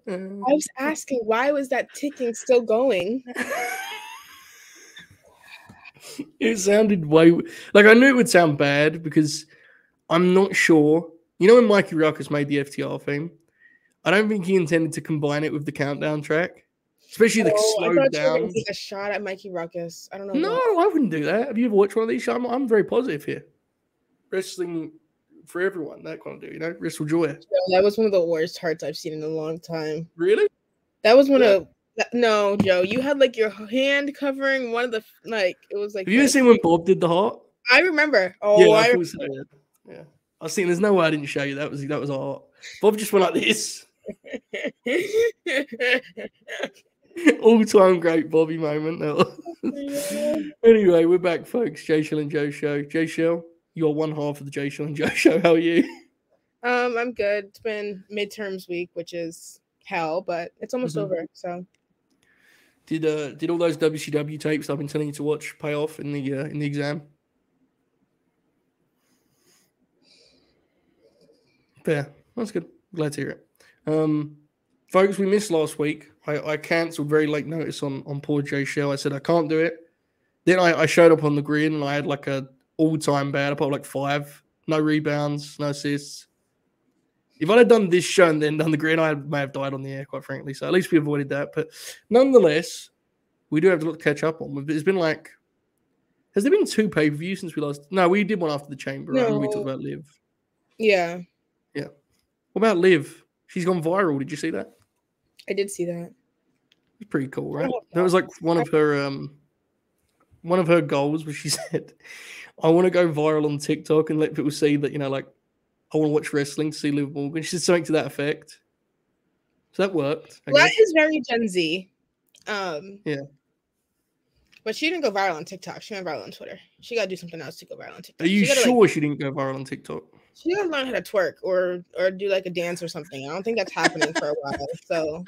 I was asking, why was that ticking still going? It sounded way like I knew it would sound bad because I'm not sure. You know when Mikey Ruckus made the FTR theme? I don't think he intended to combine it with the countdown track, especially the slowed I thought down. you were going to take a shot at Mikey Ruckus. I don't know. No, I wouldn't do that. Have you ever watched one of these shows? I'm very positive here. Wrestling for everyone, that kind of do, you know, Wrestle Joy. That was one of the worst hearts I've seen in a long time. Really? That was one of no, Joe. You had like your hand covering one of the it was like. Have you ever seen when Bob did the heart? I remember. Oh, yeah, yeah. I was thinking, there's no way I didn't show you that was a heart. Bob just went like this. All-time great Bobby moment. Anyway, we're back, folks. Jaychele and Joe show. Jaychele, you're one half of the Jaychele and Joe show. How are you? I'm good. It's been midterms week, which is hell, but it's almost over. So, did all those WCW tapes I've been telling you to watch pay off in the exam? Fair. That's good. Glad to hear it. Folks, we missed last week. I cancelled very late notice on poor Jaychele. I said I can't do it. Then I showed up on the grid and I had like a all-time bad. I put like 5. No rebounds, no assists. If I'd have done this show and then done the grid, I may have died on the air, quite frankly. So at least we avoided that. But nonetheless, we do have to catch up on. It's been like, has there been 2 pay-per-views since we last? No, we did one after the Chamber. No. Right? We talked about Liv. Yeah. Yeah. What about Liv? She's gone viral. Did you see that? I did see that. It's pretty cool, right? That was like one of her goals, where she said, "I want to go viral on TikTok and let people see that, you know, like I want to watch wrestling to see Liv Morgan." She said something to that effect. So that worked. Well, that is very Gen Z. Yeah. But she didn't go viral on TikTok. She went viral on Twitter. She got to do something else to go viral on TikTok. Are you sure she didn't go viral on TikTok? She got to learn how to twerk or do like a dance or something. I don't think that's happening for a while. So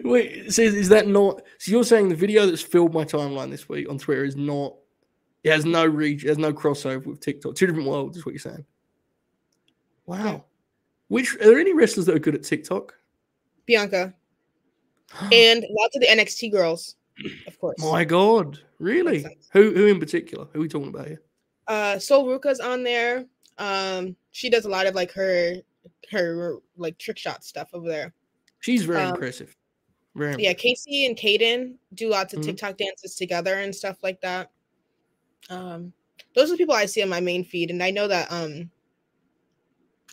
wait, so is that not? So you're saying the video that's filled my timeline this week on Twitter is not? It has no reach. It has no crossover with TikTok. 2 different worlds is what you're saying. Wow. Yeah. Are there any wrestlers that are good at TikTok? Bianca. And lots of the NXT girls, of course. My God, really? Who in particular? Who are we talking about here? Sol Ruka's on there. She does a lot of like her like trick shot stuff over there. She's very impressive. Very impressive. Yeah, Casey and Kaden do lots of TikTok dances together and stuff like that. Those are the people I see on my main feed, and I know that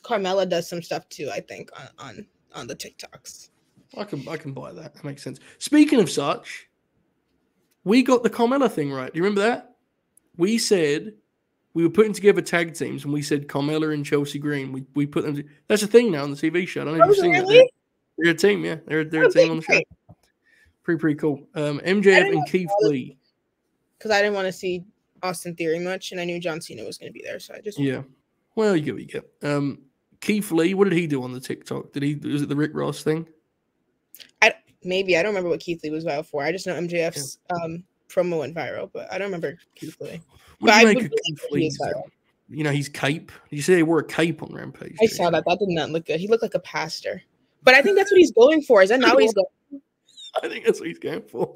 Carmella does some stuff too, I think, on the TikToks. I can buy that. That makes sense. Speaking of such, we got the Carmella thing right. Do you remember that? We said we were putting together tag teams, and we said Carmella and Chelsea Green. We put them. That's a thing now on the TV show. I don't know if you've seen that. They're a team, yeah. They're a team on the show. Pretty cool. MJF and Keith Lee. Because I didn't want to see Austin Theory much, and I knew John Cena was going to be there, so I just Well, you get what you get. Keith Lee, what did he do on the TikTok? Was it the Rick Ross thing? Maybe. I don't remember what Keith Lee was viral for. I just know MJF's promo went viral, but I don't remember Keith Lee. What do you make of Keith Lee's you know, his cape. Did you say he wore a cape on Rampage? I saw that. That did not look good. He looked like a pastor. But I think that's what he's going for. Is that not what he's going for? I think that's what he's going for.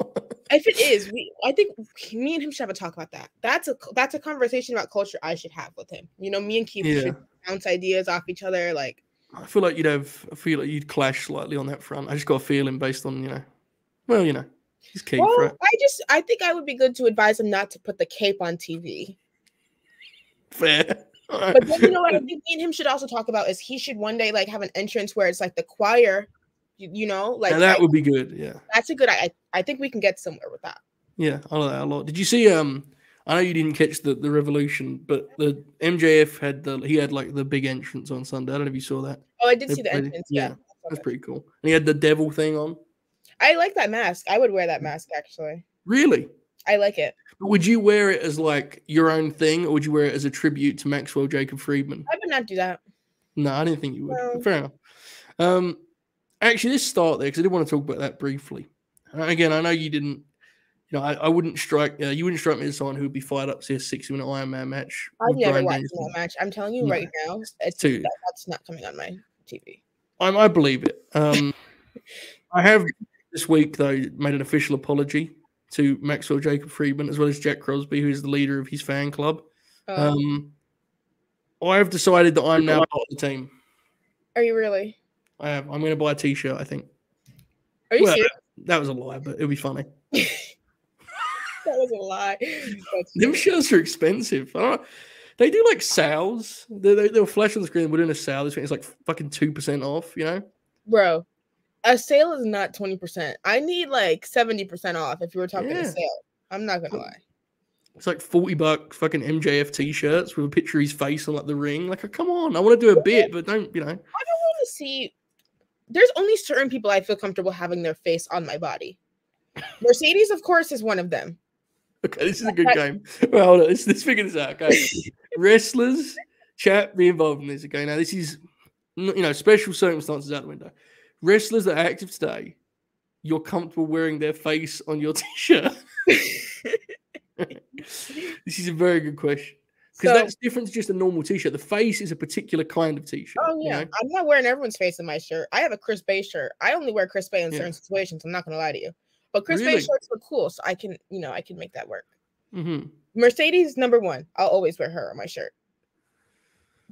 If it is, I think me and him should have a talk about that. That's a conversation about culture I should have with him. You know, me and Keith should bounce ideas off each other. Like, I feel like you'd clash slightly on that front. I just got a feeling based on, he's Keith, right? I think I would be good to advise him not to put the cape on TV. Fair. Right. But then, you know what I think me and him should also talk about is he should one day like have an entrance where it's like the choir, you know, like now that would be good. Yeah, that's a good. I think we can get somewhere with that. Yeah, I like that a lot. Did you see? I know you didn't catch the Revolution, but the MJF had like the big entrance on Sunday. I don't know if you saw that. Oh, I did see the entrance. Yeah, that's pretty cool. And he had the devil thing on. I like that mask. I would wear that mask actually. Really? I like it. But would you wear it as like your own thing, or would you wear it as a tribute to Maxwell Jacob Friedman? I would not do that. No, I didn't think you would. No. Fair enough. Actually, let's start there because I did want to talk about that briefly. Again, I know you didn't. You know, I wouldn't strike. You wouldn't strike me as someone who would be fired up to see a 60-minute Iron Man match. I've never watched that match. I'm telling you right now, that's not coming on my TV. I believe it. I have this week, though, made an official apology to Maxwell Jacob Friedman, as well as Jack Crosby, who is the leader of his fan club. I have decided that I'm now part of the team. Are you really? I am. I'm going to buy a T-shirt, I think. Are you serious? That was a lie, but it'll be funny. That was a lie. Them shirts are expensive. I don't know. They do like sales. They'll flash on the screen. We're doing a sale. This week it's like fucking 2% off, you know? Bro, a sale is not 20%. I need like 70% off if you were talking a sale. I'm not going to lie. It's like $40 fucking MJF T-shirts with a picture of his face on like the ring. Like, come on. I want to do a bit, but don't, you know. I don't want to see. There's only certain people I feel comfortable having their face on my body. Mercedes, of course, is one of them. Okay, this is a good game. Well, hold on. Let's figure this out. Okay, wrestlers, chat, be involved in this. Okay, now this is, special circumstances out the window. Wrestlers that are active today, you're comfortable wearing their face on your T-shirt. This is a very good question because that's different to just a normal T-shirt. The face is a particular kind of T-shirt. Oh yeah, I'm not wearing everyone's face on my shirt. I have a Chris Bay shirt. I only wear Chris Bay in certain situations. I'm not going to lie to you. But Chris Bay shirts look cool, so I can make that work. Mm-hmm. Mercedes, number one. I'll always wear her on my shirt.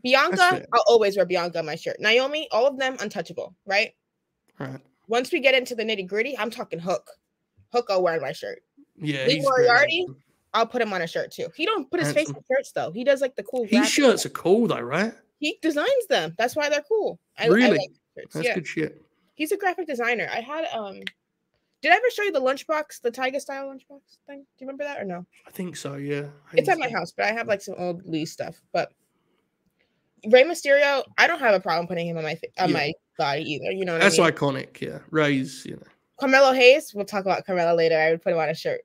Bianca, I'll always wear Bianca on my shirt. Naomi, all of them untouchable, right? Right. Once we get into the nitty gritty, I'm talking Hook. Hook, I'll wear on my shirt. Yeah, Lee Moriarty, I'll put him on a shirt too. He don't put his face in shirts though. He does like the cool. His shirts are cool though, right? He designs them. That's why they're cool. Really? I like shirts. That's good shit. He's a graphic designer. I had Did I ever show you the lunchbox, the Tiger style lunchbox thing? Do you remember that or no? I think so, yeah. It's at my house, but I have like some old Lee stuff. But Rey Mysterio, I don't have a problem putting him on my body either. You know what I mean? That's iconic, yeah. Rey's, Carmelo Hayes, we'll talk about Carmelo later. I would put him on a shirt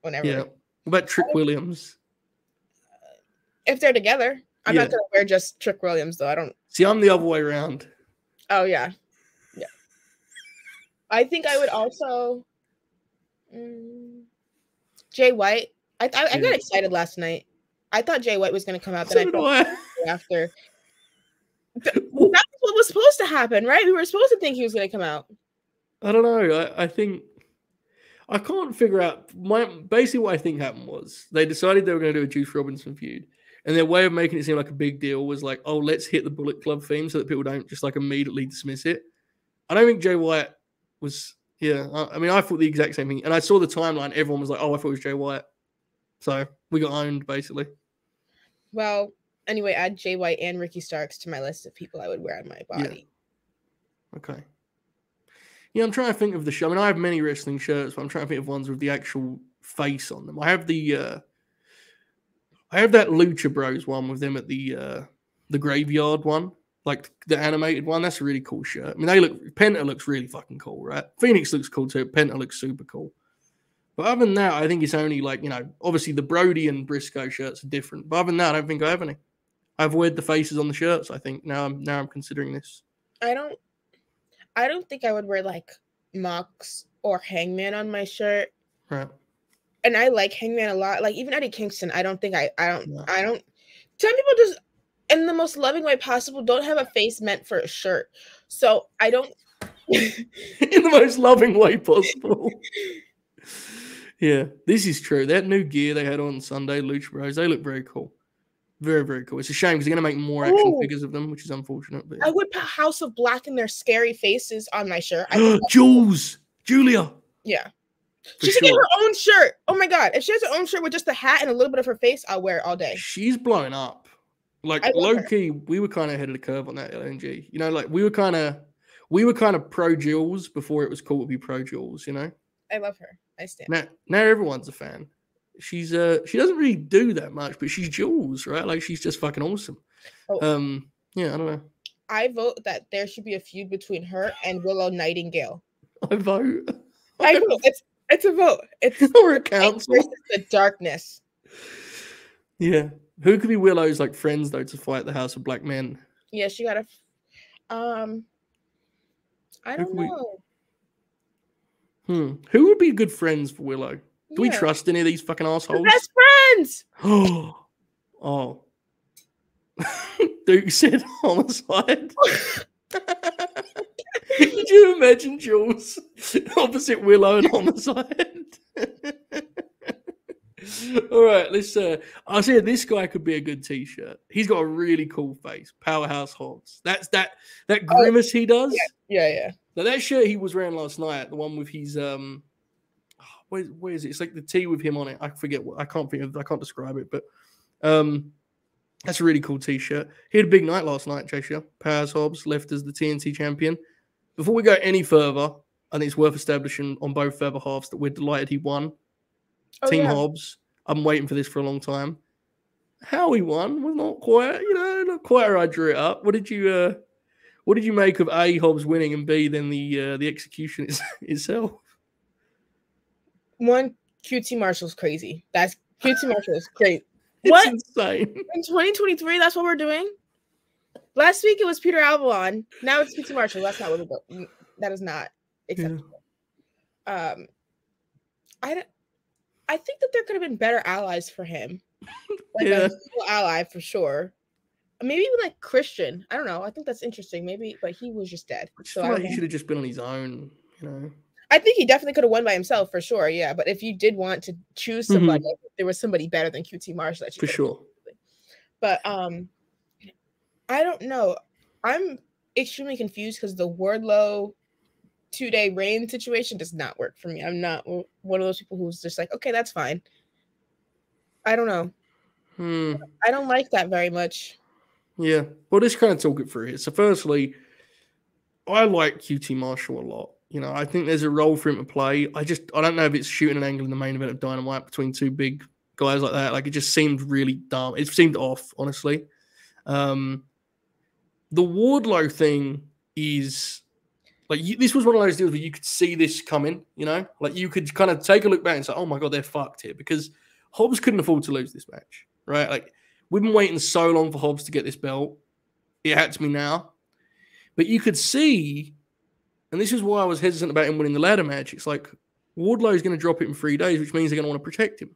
whenever. Yeah. What about Trick Williams? If they're together. I'm not gonna wear just Trick Williams though. I don't see. I'm the other way around. Oh yeah. I think I would also Jay White. I got excited last night. I thought Jay White was going to come out. Then after. That's what was supposed to happen, right? We were supposed to think he was going to come out. I don't know. I think I can't figure out. Basically, what I think happened was they decided they were going to do a Juice Robinson feud, and their way of making it seem like a big deal was like, "Oh, let's hit the Bullet Club theme so that people don't just like immediately dismiss it." I don't think Jay White was, I mean, I thought the exact same thing. And I saw the timeline. Everyone was like, oh, I thought it was Jay White. So we got owned, basically. Well, anyway, add Jay White and Ricky Starks to my list of people I would wear on my body. Yeah. Okay. Yeah, I'm trying to think of the show. I mean, I have many wrestling shirts, but I'm trying to think of ones with the actual face on them. I have that Lucha Bros one with them at the graveyard one. Like the animated one, that's a really cool shirt. I mean, Penta looks really fucking cool, right? Phoenix looks cool too. Penta looks super cool. But other than that, I think it's only like, obviously the Brody and Briscoe shirts are different. But other than that, I don't think I have any. I avoid the faces on the shirts, I think. Now I'm considering this. I don't think I would wear like Mox or Hangman on my shirt. Right. And I like Hangman a lot. Like even Eddie Kingston, I don't. Some people just, in the most loving way possible, don't have a face meant for a shirt. So I don't. In the most loving way possible. Yeah, this is true. That new gear they had on Sunday, Lucha Bros, they look very cool. Very, very cool. It's a shame because they're going to make more action figures of them, which is unfortunate. But I would put House of Black and their scary faces on my shirt. Julia. Yeah. She should get her own shirt. Oh my God. If she has her own shirt with just a hat and a little bit of her face, I'll wear it all day. She's blowing up. Like low-key, we were kind of ahead of the curve on that LNG. Like we were kind of pro Jules before it was cool to be pro Jules, I love her. I stand. Now everyone's a fan. She's she doesn't really do that much, but she's Jules, right? Like she's just fucking awesome. Yeah, I don't know. I vote that there should be a feud between her and Willow Nightingale. I vote. It's a vote. It's or a council. The darkness. Yeah. Who could be Willow's like friends though to fight the House of Black Men? Yeah, she got I don't know. Who would be good friends for Willow? Do we trust any of these fucking assholes? We're best friends. Oh. Duke said homicide. Could you imagine Jules opposite Willow and Homicide? All right, let's. I said this guy could be a good T-shirt. He's got a really cool face. Powerhouse Hobbs. That's that grimace he does. Yeah. Now that shirt he was wearing last night, the one with his where is it? It's like the T with him on it. I forget what. I can't describe it, but that's a really cool T-shirt. He had a big night last night, Jaychele. Powerhouse Hobbs left as the TNT champion. Before we go any further, I think it's worth establishing on both other halves that we're delighted he won. Team Hobbs. I've been waiting for this for a long time. How he won was not quite, not quite how I drew it up. What did you make of A, Hobbs winning, and B, then the execution itself? One, QT Marshall's crazy. That's QT Marshall is great. It's insane. In 2023, that's what we're doing. Last week it was Peter Avalon. Now it's QT Marshall. That's not what we're doing. That is not acceptable. Yeah. I think that there could have been better allies for him. Like a ally for sure. Maybe even like Christian. I don't know. I think that's interesting. Maybe, but he was just dead. So like he should have just been on his own, I think he definitely could have won by himself for sure. Yeah, but if you did want to choose somebody, there was somebody better than QT Marshall. For sure. But I don't know. I'm extremely confused because the Wardlow 2-day reign situation does not work for me. I'm not one of those people who's just like, okay, that's fine. I don't know. I don't like that very much. Yeah. Well, let's kind of talk it through here. So firstly, I like QT Marshall a lot. I think there's a role for him to play. I don't know if it's shooting an angle in the main event of Dynamite between two big guys like that. Like, it just seemed really dumb. It seemed off, honestly. The Wardlow thing is like, this was one of those deals where you could see this coming, like you could kind of take a look back and say, oh my God, they're fucked here, because Hobbs couldn't afford to lose this match, right? Like, we've been waiting so long for Hobbs to get this belt. It had to be now. But you could see, and this is why I was hesitant about him winning the ladder match. It's like Wardlow is going to drop it in 3 days, which means they're going to want to protect him.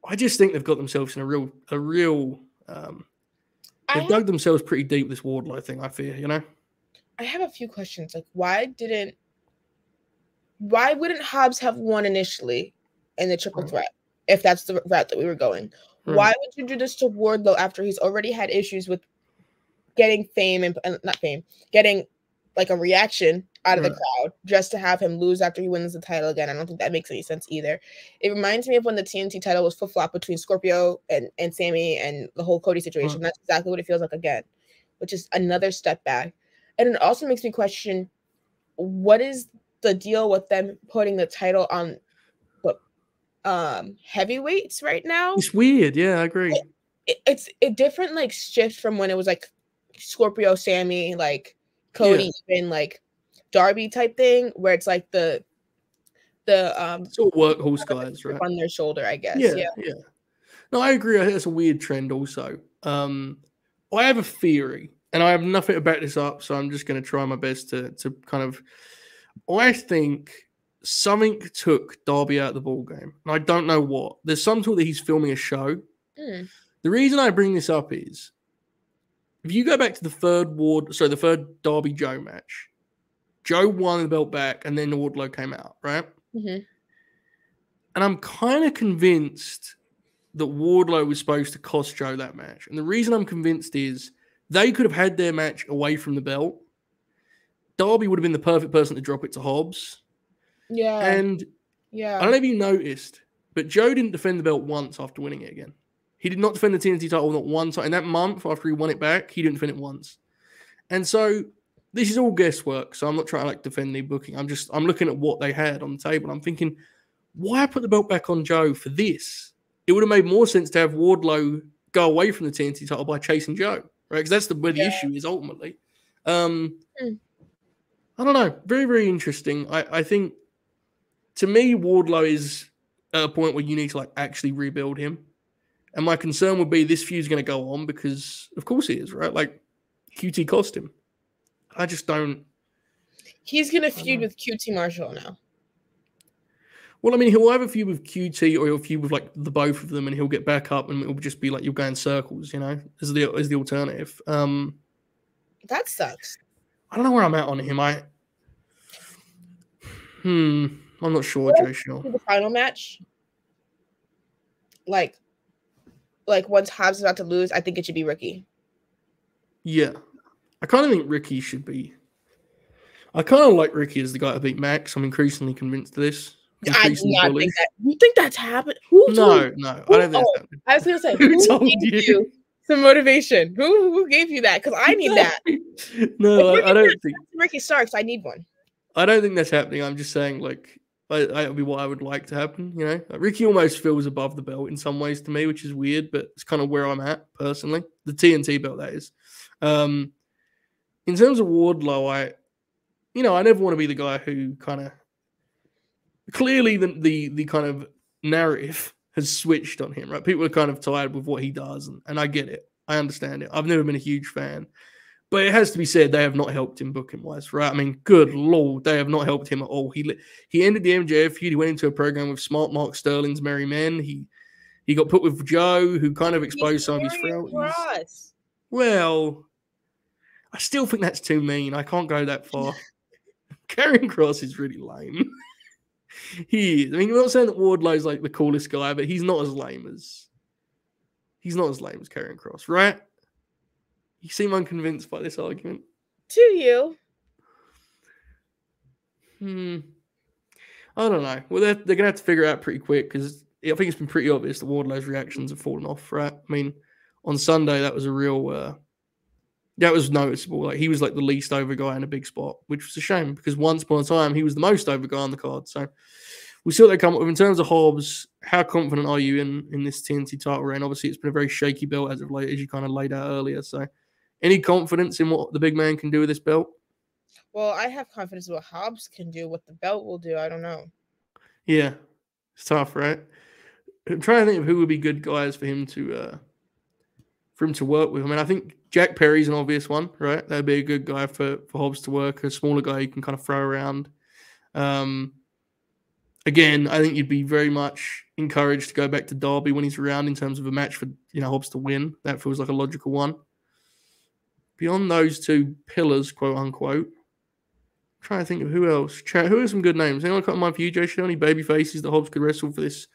I just think they've got themselves in they've dug themselves pretty deep with this Wardlow thing, I fear, I have a few questions. Like, why wouldn't Hobbs have won initially in the triple threat if that's the route that we were going? Why would you do this to Wardlow after he's already had issues with getting fame and not fame, getting like a reaction out of the crowd just to have him lose after he wins the title again? I don't think that makes any sense either. It reminds me of when the TNT title was flip-flop between Scorpio and Sammy and the whole Cody situation. That's exactly what it feels like again, which is another step back. And it also makes me question, what is the deal with them putting the title on heavyweights right now? It's weird. Yeah, I agree. It's a different like shift from when it was like Scorpio, Sammy, like Cody, even like Darby type thing, where it's like the sort of workhorse guys, right, on their shoulder, I guess. Yeah. No, I agree. I think that's a weird trend also. I have a theory, and I have nothing to back this up, so I'm just going to try my best to kind of. I think something took Darby out of the ball game, and I don't know what. There's some talk that he's filming a show. The reason I bring this up is, if you go back to the third Darby Joe match, Joe won the belt back, and then Wardlow came out, right? And I'm kind of convinced that Wardlow was supposed to cost Joe that match. And the reason I'm convinced is they could have had their match away from the belt. Darby would have been the perfect person to drop it to Hobbs. And I don't know if you noticed, but Joe didn't defend the belt once after winning it again. He did not defend the TNT title not one time. In that month after he won it back, he didn't defend it once. And so this is all guesswork, so I'm not trying to like defend the booking. I'm looking at what they had on the table. I'm thinking, why put the belt back on Joe for this? It would have made more sense to have Wardlow go away from the TNT title by chasing Joe, right? Because that's where the issue is ultimately. I don't know. Very, very interesting. I think, to me, Wardlow is at a point where you need to like actually rebuild him. And my concern would be this feud's going to go on because, of course, he is, right? Like, QT cost him. I just don't. He's going to feud with QT Marshall now. Well, I mean, he'll have a feud with QT or he'll feud with, like, the both of them and he'll get back up and it'll just be like you'll go in circles, as the alternative. That sucks. don't know where I'm at on him. I'm not sure, Jaychele. The final match, like once Hobbs is about to lose, I think it should be Ricky. Yeah. I kind of think Ricky should be. I kind of like Ricky as the guy to beat Max. I'm increasingly convinced of this. I do not think that. You think that's happened? Who told you? No, I don't think that's happening. I was going to say, who told gave you some motivation? Who gave you that? Because I need that. No, I don't think. Ricky Starks, I need one. I don't think that's happening. I'm just saying, like, that would be what I would like to happen, you know? Like, Ricky almost feels above the belt in some ways to me, which is weird, but it's kind of where I'm at, personally. The TNT belt, that is. In terms of Wardlow, I never want to be the guy who kind of... Clearly, the kind of narrative has switched on him, right? People are kind of tired with what he does, and I get it. I understand it. I've never been a huge fan. But it has to be said, they have not helped him booking-wise, right? I mean, good Lord, they have not helped him at all. He ended the MJF feud. He went into a program with Smart Mark Sterling's Merry Men. He got put with Joe, who kind of exposed some of his frailties. Well, I still think that's too mean. I can't go that far. Karrion Kross is really lame. He is. I mean, I'm not saying that Wardlow's like the coolest guy, but he's not as lame as Karrion Kross, right? You seem unconvinced by this argument. To you. I don't know. Well, they're going to have to figure it out pretty quick because I think it's been pretty obvious that Wardlow's reactions have fallen off, right? I mean, on Sunday, that was a real... that was noticeable. Like, he was like the least over guy in a big spot, which was a shame because once upon a time, he was the most over guy on the card. So we'll see what they come up with. In terms of Hobbs, how confident are you in this TNT title reign? Obviously, it's been a very shaky belt as of late, as you kind of laid out earlier. So any confidence in what the big man can do with this belt? Well, I have confidence in what Hobbs can do. What the belt will do, I don't know. Yeah, it's tough, right? I'm trying to think of who would be good guys for him to work with. I mean, I think Jack Perry's an obvious one, right? That'd be a good guy for Hobbs to work. A smaller guy you can kind of throw around. Again, I think you'd be very much encouraged to go back to Darby when he's around in terms of a match for Hobbs to win. That feels like a logical one. Beyond those two pillars, quote unquote, I'm trying to think of who else. Who are some good names? Anyone got in mind for you, Jaychele? Any baby faces that Hobbs could wrestle for this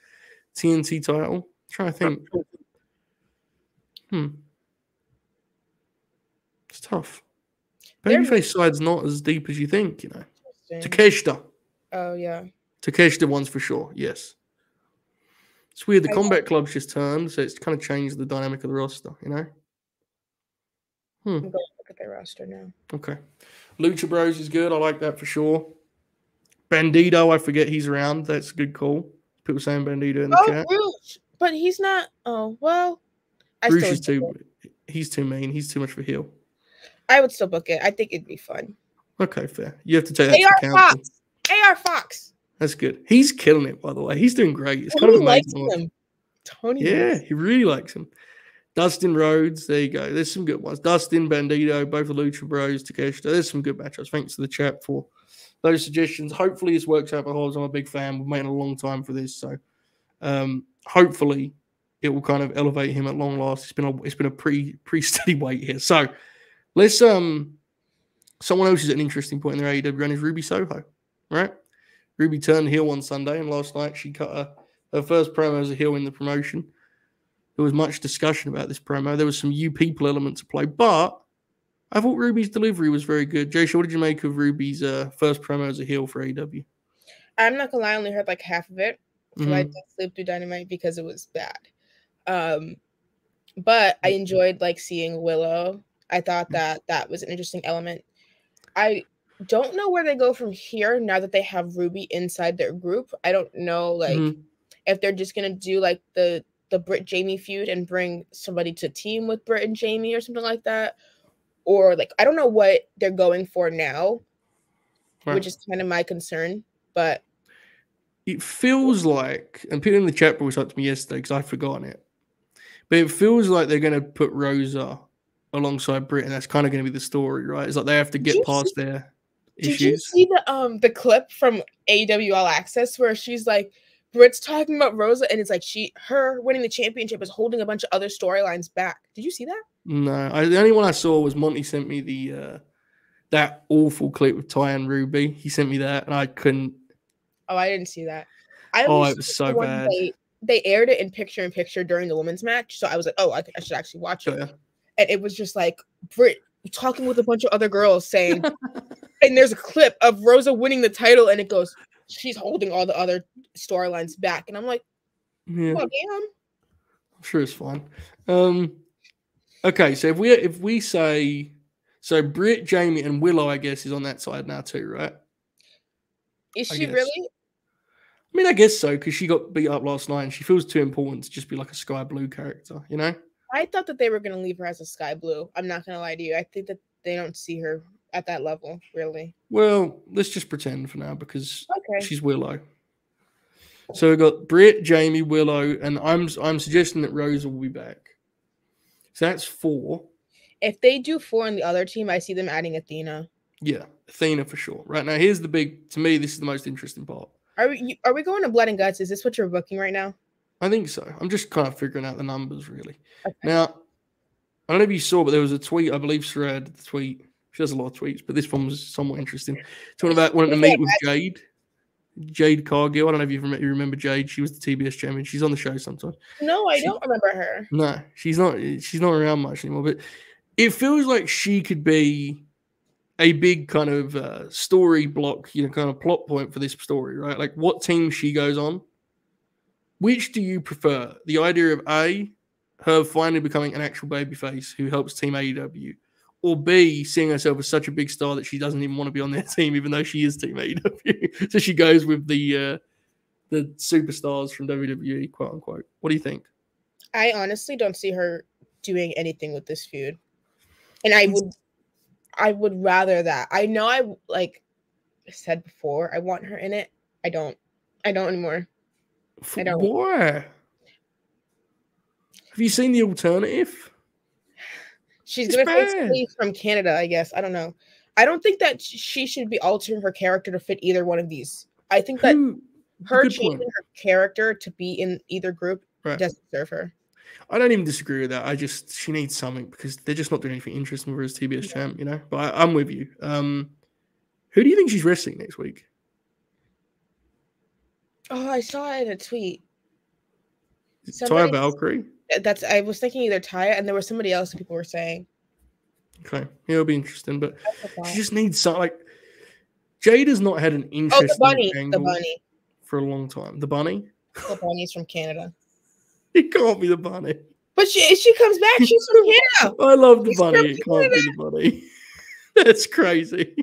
TNT title? I'm trying to think. It's tough. Babyface side's not as deep as you think, Takeshita. Oh, yeah. Takeshita one's for sure, yes. It's weird. The Combat Club's just turned, so it's kind of changed the dynamic of the roster, I'm going to look at their roster now. Okay. Lucha Bros is good. I like that for sure. Bandito, I forget he's around. That's a good call. People saying Bandito in the chat. Bruce. But he's not. Oh, well. Bruce is he's too mean. He's too much of a heel. I would still book it. I think it'd be fun. Okay, fair. You have to take that into account. AR Fox. That's good. He's killing it, by the way. He's doing great. It's kind of amazing. Tony. Yeah, he really likes him. Dustin Rhodes, there you go. There's some good ones. Dustin, Bandito, both the Lucha Bros, Takeshita. There's some good matchups. Thanks to the chat for those suggestions. Hopefully this works out for Hobbs. I'm a big fan. We've waited a long time for this, so hopefully it will kind of elevate him at long last. It's been a pretty steady wait here. So let's someone else is at an interesting point in their AEW run is Ruby Soho, right? Ruby turned heel on Sunday, and last night she cut her first promo as a heel in the promotion. There was much discussion about this promo. There was some you people element to play, but I thought Ruby's delivery was very good. Jaychele, what did you make of Ruby's first promo as a heel for AEW? I'm not gonna lie, I only heard like half of it. So I didn't sleep through Dynamite because it was bad. But I enjoyed like seeing Willow. I thought that was an interesting element. I don't know where they go from here now that they have Ruby inside their group. I don't know like if they're just gonna do like the Britt Jamie feud and bring somebody to team with Britt and Jamie or something like that. Or like I don't know what they're going for now, which is kind of my concern. But it feels like, and people in the chat brought up to me yesterday because I'd forgotten it, but it feels like they're going to put Rosa alongside Britt, and that's kind of going to be the story, right? It's like they have to get past their issues. Did you see the clip from AEW All Access where she's like, Britt's talking about Rosa, and it's like her winning the championship is holding a bunch of other storylines back. Did you see that? No, the only one I saw was Monty sent me the that awful clip with Ty and Ruby. He sent me that, and I couldn't. Oh, I didn't see that. I Oh, only it was saw so the one bad. they aired it in picture during the women's match, so I was like, oh, I should actually watch it. Yeah. And it was just like Britt talking with a bunch of other girls saying, and there's a clip of Rosa winning the title, and it goes, she's holding all the other storylines back, and I'm like, Yeah, well, damn. I'm sure it's fine. Okay, so if we say so, Britt, Jamie, and Willow, I guess, is on that side now too, right? Is I she guess. really? I mean, I guess so, because she got beat up last night and she feels too important to just be like a Sky Blue character, you know? I thought that they were going to leave her as a Sky Blue. I'm not going to lie to you. I think that they don't see her at that level, really. Well, let's just pretend for now because Okay. she's Willow. So we've got Britt, Jamie, Willow, and I'm suggesting that Rosa will be back. So that's 4. If they do 4 on the other team, I see them adding Athena. Yeah, Athena for sure. Right now, here's the big, to me, this is the most interesting part. Are we going to Blood and Guts? Is this what you're booking right now? I think so. I'm just kind of figuring out the numbers, really. Okay. Now, I don't know if you saw, but there was a tweet, I believe Sarah did the tweet. She does a lot of tweets, but this one was somewhat interesting. Talking about wanting to meet with Jade Cargill. I don't know if you remember Jade. She was the TBS champion. She's on the show sometimes. No, I don't remember her. No, she's not. She's not around much anymore. But it feels like she could be a big kind of story block, kind of plot point for this story, right? Like what team she goes on. Which do you prefer? The idea of A, her finally becoming an actual babyface who helps Team AEW, or B, seeing herself as such a big star that she doesn't even want to be on their team, even though she is Team AEW. So she goes with the superstars from WWE, quote unquote. What do you think? I honestly don't see her doing anything with this feud, and I would rather that. I know I said before I want her in it. I don't anymore. I don't. Why? Have you seen the alternative? She's going to face somebody from Canada, I guess. I don't know. I don't think that she should be altering her character to fit either one of these. I think that her changing her character to be in either group doesn't serve her. I don't even disagree with that. She needs something because they're just not doing anything interesting with her as TBS champ, But I'm with you. Who do you think she's wrestling next week? Oh, I saw it in a tweet. Taya Valkyrie? I was thinking either Taya, and there was somebody else that people were saying. Okay. Yeah, it'll be interesting, but she just needs something. Jade has not had an interesting angle for a long time. The bunny? The bunny's from Canada. It can't be the bunny. But she comes back. She's from Canada. I love the bunny. It can't be the bunny. That's crazy.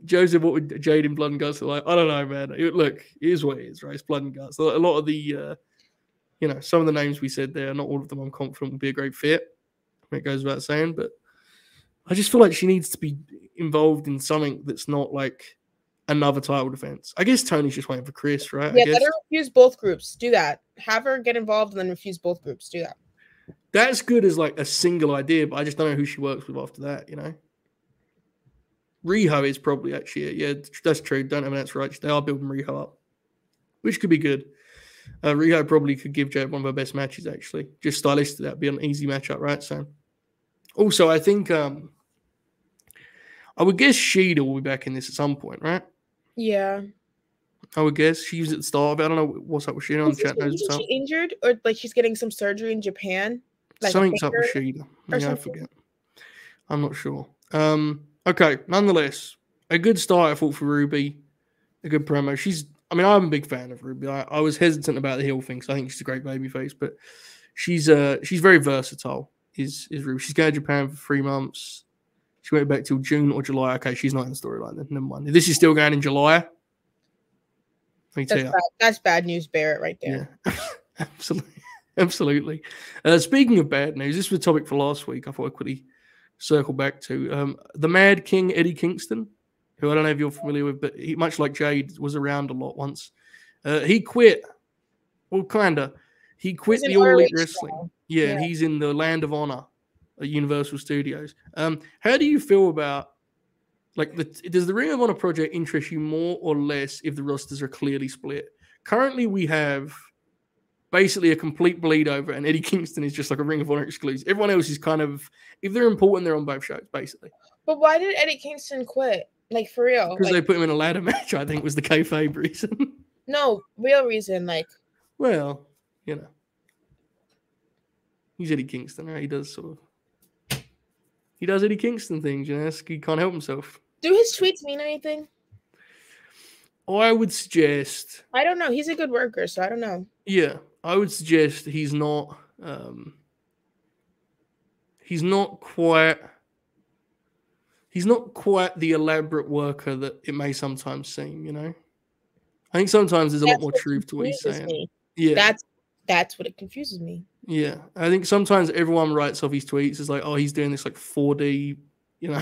Joseph, what would Jade in Blood and Guts look like? I don't know, man. Look, it is what it is, right? It's Blood and Guts. A lot of the, some of the names we said there, not all of them I'm confident would be a great fit. It goes without saying, but I just feel like she needs to be involved in something that's not like another title defense. I guess Tony's just waiting for Chris, right? Yeah, let her refuse both groups. Do that. Have her get involved and then refuse both groups. Do that. That's good as like a single idea, but I just don't know who she works with after that, Riho is probably actually it. Yeah, that's true. Don't know if that's right. They are building Riho up, which could be good. Riho probably could give Jade one of her best matches, actually. Just stylistically, that'd be an easy matchup, right? So, also, I think I would guess Shida will be back in this at some point, right? Yeah. I would guess she was at the start. I don't know what's up with Shida on the chat. Isn't she injured, or like she's getting some surgery in Japan? Like something's up with Shida. Yeah, I forget. I'm not sure. Okay, nonetheless, a good start I thought for Ruby. A good promo. I'm a big fan of Ruby. I was hesitant about the heel thing because I think she's a great babyface, but she's very versatile. Is Ruby? She's going to Japan for 3 months. She went back till June or July. Okay, she's not in the storyline then. Never mind. If this is still going in July, that's bad news, Barrett, right there. Yeah, absolutely. Speaking of bad news, this was a topic for last week. I thought I'd quickly circle back to the Mad King Eddie Kingston, who I don't know if you're familiar with, but he, much like Jade, was around a lot once. He quit. Well, kind of. He quit the All Elite Wrestling. Yeah, and he's in the Land of Honor at Universal Studios. How do you feel about, does the Ring of Honor project interest you more or less if the rosters are clearly split? Currently, we have basically a complete bleed over, and Eddie Kingston is just like a Ring of Honor exclusive. Everyone else is kind of, if they're important, they're on both shows, basically. But why did Eddie Kingston quit? Like, for real? Because they put him in a ladder match, I think was the kayfabe reason. No, real reason. Like, well, you know, he's Eddie Kingston, right? He does Eddie Kingston things, you know. He can't help himself. Do his tweets mean anything? I would suggest. I don't know. He's a good worker, so I don't know. Yeah, I would suggest he's not quite the elaborate worker that it may sometimes seem, you know. I think sometimes there's a lot more truth to what he's saying. Me. Yeah. That's what it confuses me. Yeah. I think sometimes everyone writes off his tweets as like, oh, he's doing this like 4D, you know,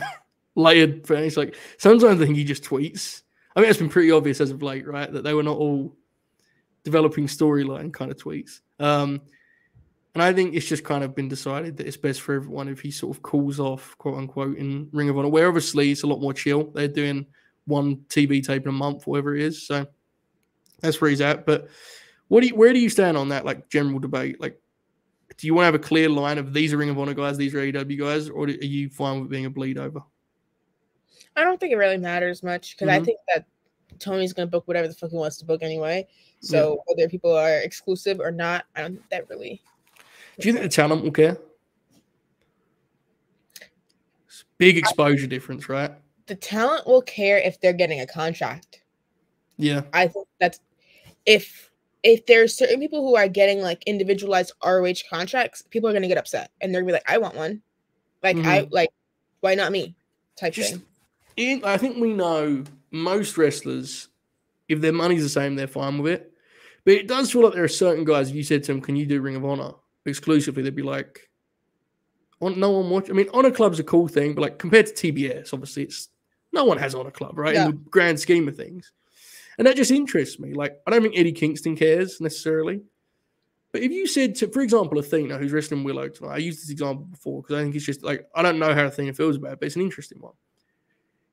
layered thing. It's like sometimes I think he just tweets. I mean, it's been pretty obvious as of late, right? That they were not all developing storyline kind of tweets. And I think it's just kind of been decided that it's best for everyone if he sort of cools off, quote unquote, in Ring of Honor, where obviously it's a lot more chill. They're doing one TV tape in a month, whatever it is. So that's where he's at. But where do you stand on that, like, general debate? Like, do you want to have a clear line of these are Ring of Honor guys, these are AEW guys, or are you fine with being a bleed over? I don't think it really matters much because I think that Tony's going to book whatever the fuck he wants to book anyway. So whether people are exclusive or not, I don't think that really. Do you think the talent will care? It's big exposure difference, right? The talent will care if they're getting a contract. Yeah. I think that's if there's certain people who are getting like individualized ROH contracts, people are going to get upset and they're going to be like, I want one. Like, why not me? Type thing. I think we know most wrestlers, if their money's the same, they're fine with it. But it does feel like there are certain guys, if you said to them, can you do Ring of Honor exclusively, they'd be like, no one watch. I mean, Honor Club's a cool thing, but like compared to TBS, obviously no one has Honor Club, right? Yeah. In the grand scheme of things. And that just interests me. Like, I don't think Eddie Kingston cares necessarily. But if you said to, for example, Athena, who's wrestling Willow tonight, I used this example before because I think it's just like, I don't know how Athena feels about it, but it's an interesting one.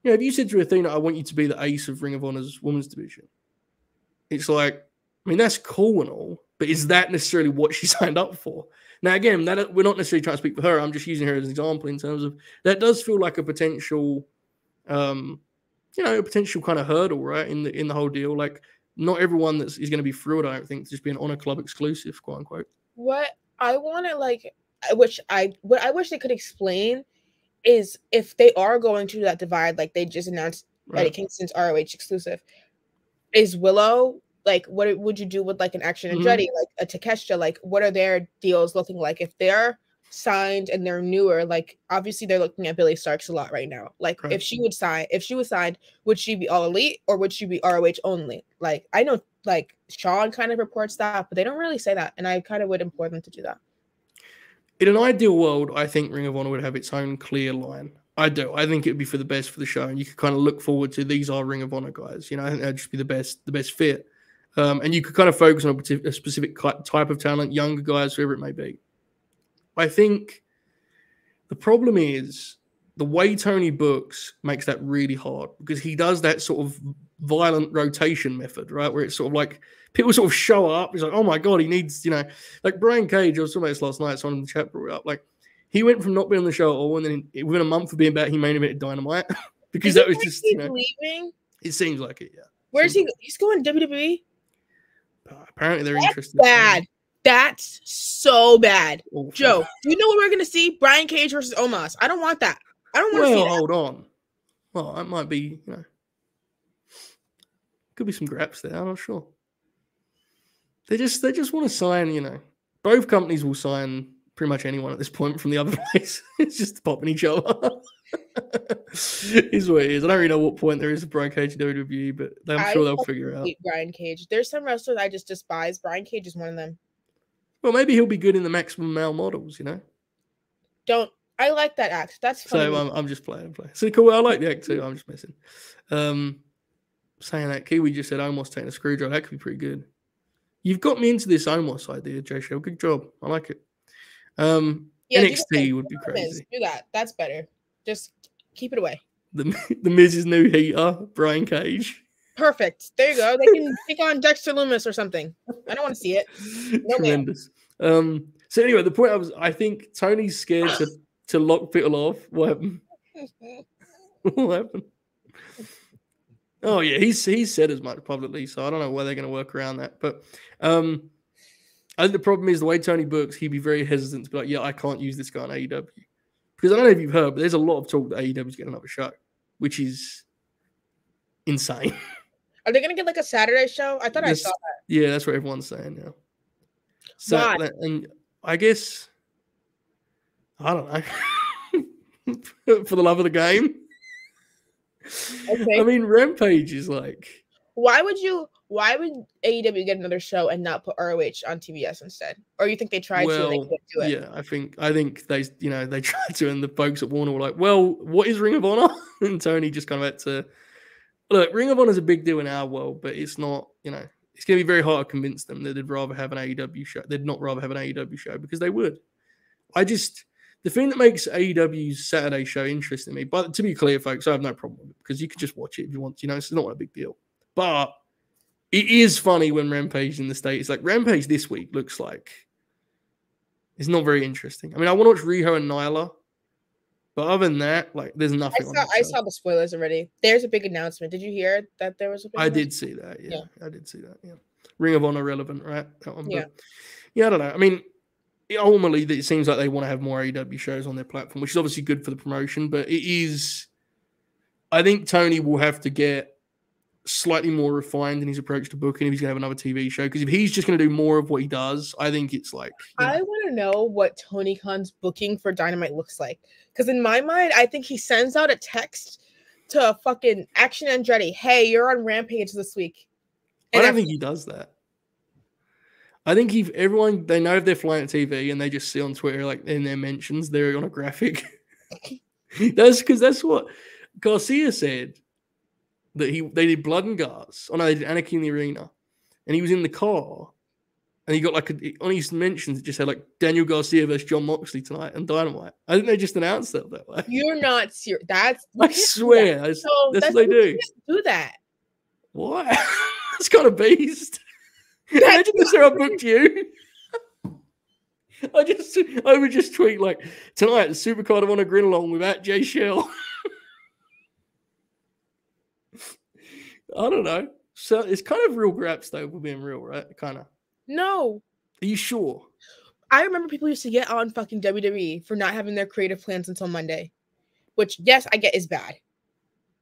You know, if you said to Athena, I want you to be the ace of Ring of Honor's women's division, it's like, I mean, that's cool and all, but is that necessarily what she signed up for? Now, again, we're not necessarily trying to speak for her. I'm just using her as an example in terms of that does feel like a potential, a potential kind of hurdle, right, in the whole deal. Like, not everyone is going to be through it, I don't think, to just be an Honor Club exclusive, quote unquote. What I want to what I wish they could explain is if they are going to that divide, like they just announced Eddie Kingston's ROH exclusive, is Willow, like, what would you do with like an Action Andretti, like a Takeshita, like what are their deals looking like? If they're signed and they're newer, like obviously they're looking at Billie Starkz a lot right now. Like if she was signed, would she be All Elite or would she be ROH only? Like I know like Sean kind of reports that, but they don't really say that. And I kind of would implore them to do that. In an ideal world, I think Ring of Honor would have its own clear line. I do. I think it would be for the best for the show. And you could kind of look forward to these are Ring of Honor guys. You know, I think that'd just be the best fit. And you could kind of focus on a specific type of talent, younger guys, whoever it may be. I think the problem is the way Tony books makes that really hard because he does that sort of violent rotation method, right? Where it's sort of like people sort of show up. He's like, oh my God, he needs, like Brian Cage. I was talking about this last night. Someone in the chat brought it up. Like he went from not being on the show at all, and then within a month of being back, he main evented Dynamite because that was just, leaving. It seems like it, yeah. Where's he? He's going to WWE. Apparently they're interested. Bad. That's so bad. Awful. Joe, do you know what we're going to see? Brian Cage versus Omos. I don't want that. I don't want to see that. Hold on. Well, that might be, could be some graps there. I'm not sure. They just want to sign, both companies will sign pretty much anyone at this point from the other place. It's just popping each other. Is what it is. I don't really know what point there is of Brian Cage in WWE, but I'm sure they'll figure it out. Brian Cage. There's some wrestlers I just despise. Brian Cage is one of them. Well, maybe he'll be good in the maximum male models, I like that act. That's funny. So I'm just playing. So cool. I like the act too. I'm just messing. Saying that, Kiwi just said Omos taking a screwdriver. That could be pretty good. You've got me into this Omos idea, Jaychele. Good job. I like it. NXT would be crazy. Do that. That's better. Just keep it away. The Miz's new heater, Brian Cage. Perfect. There you go. They can take on Dexter Loomis or something. I don't want to see it. No, Tremendous. So anyway, the point I think Tony's scared to lock Pittle off. What happened? What happened? Oh yeah, he's said as much publicly, so I don't know why they're going to work around that. But I think the problem is the way Tony books, he'd be very hesitant to be like, yeah, I can't use this guy on AEW. Because I don't know if you've heard, but there's a lot of talk that AEW's getting another show, which is insane. Are they going to get like a Saturday show? I thought I saw that. Yeah, that's what everyone's saying now. So, why? And I guess, I don't know, for the love of the game. Okay. I mean, Rampage is like. Why would AEW get another show and not put ROH on TBS instead? Or you think they tried to and they couldn't do it? Yeah, I think they tried to, and the folks at Warner were like, well, what is Ring of Honor? And Tony just kind of had to look, Ring of Honor is a big deal in our world, but it's not, it's going to be very hard to convince them that they'd rather have an AEW show. They'd not rather have an AEW show because they would. The thing that makes AEW's Saturday show interesting to me, but to be clear, folks, I have no problem with it because you can just watch it if you want. It's not a big deal. But it is funny when Rampage in the States, like Rampage this week looks like it's not very interesting. I mean, I want to watch Riho and Nyla, but other than that, like there's nothing. I saw the spoilers already. There's a big announcement. Did you hear that there was a big announcement? Did see that. Yeah, I did see that. Yeah. Ring of Honor relevant, right? That one. Yeah. But, yeah, I don't know. I mean, ultimately, it seems like they want to have more AEW shows on their platform, which is obviously good for the promotion, but it is. I think Tony will have to get slightly more refined in his approach to booking if he's going to have another TV show. Because if he's just going to do more of what he does, I think it's like. I want to know what Tony Khan's booking for Dynamite looks like. Because in my mind, I think he sends out a text to fucking Action Andretti. Hey, you're on Rampage this week. And I don't think he does that. I think if everyone, they know if they're flying to TV and they just see on Twitter, like in their mentions, they're on a graphic. That's what Garcia said. That they did Blood and Guts. Oh no, they did Anarchy in the Arena. And he was in the car. And he got like on his mentions, it just said like Daniel Garcia versus John Moxley tonight and Dynamite. I think they just announced that way. You're not serious. I swear. That's what they do. Do that. What? That's kind of beast. Imagine this how I booked you. I would just tweet like tonight the Supercard of Honor Grin Along with @Jaychele. I don't know. So it's kind of real graps though, we're being real, right? Kind of. No. Are you sure? I remember people used to get on fucking WWE for not having their creative plans until Monday. Which, yes, I get is bad.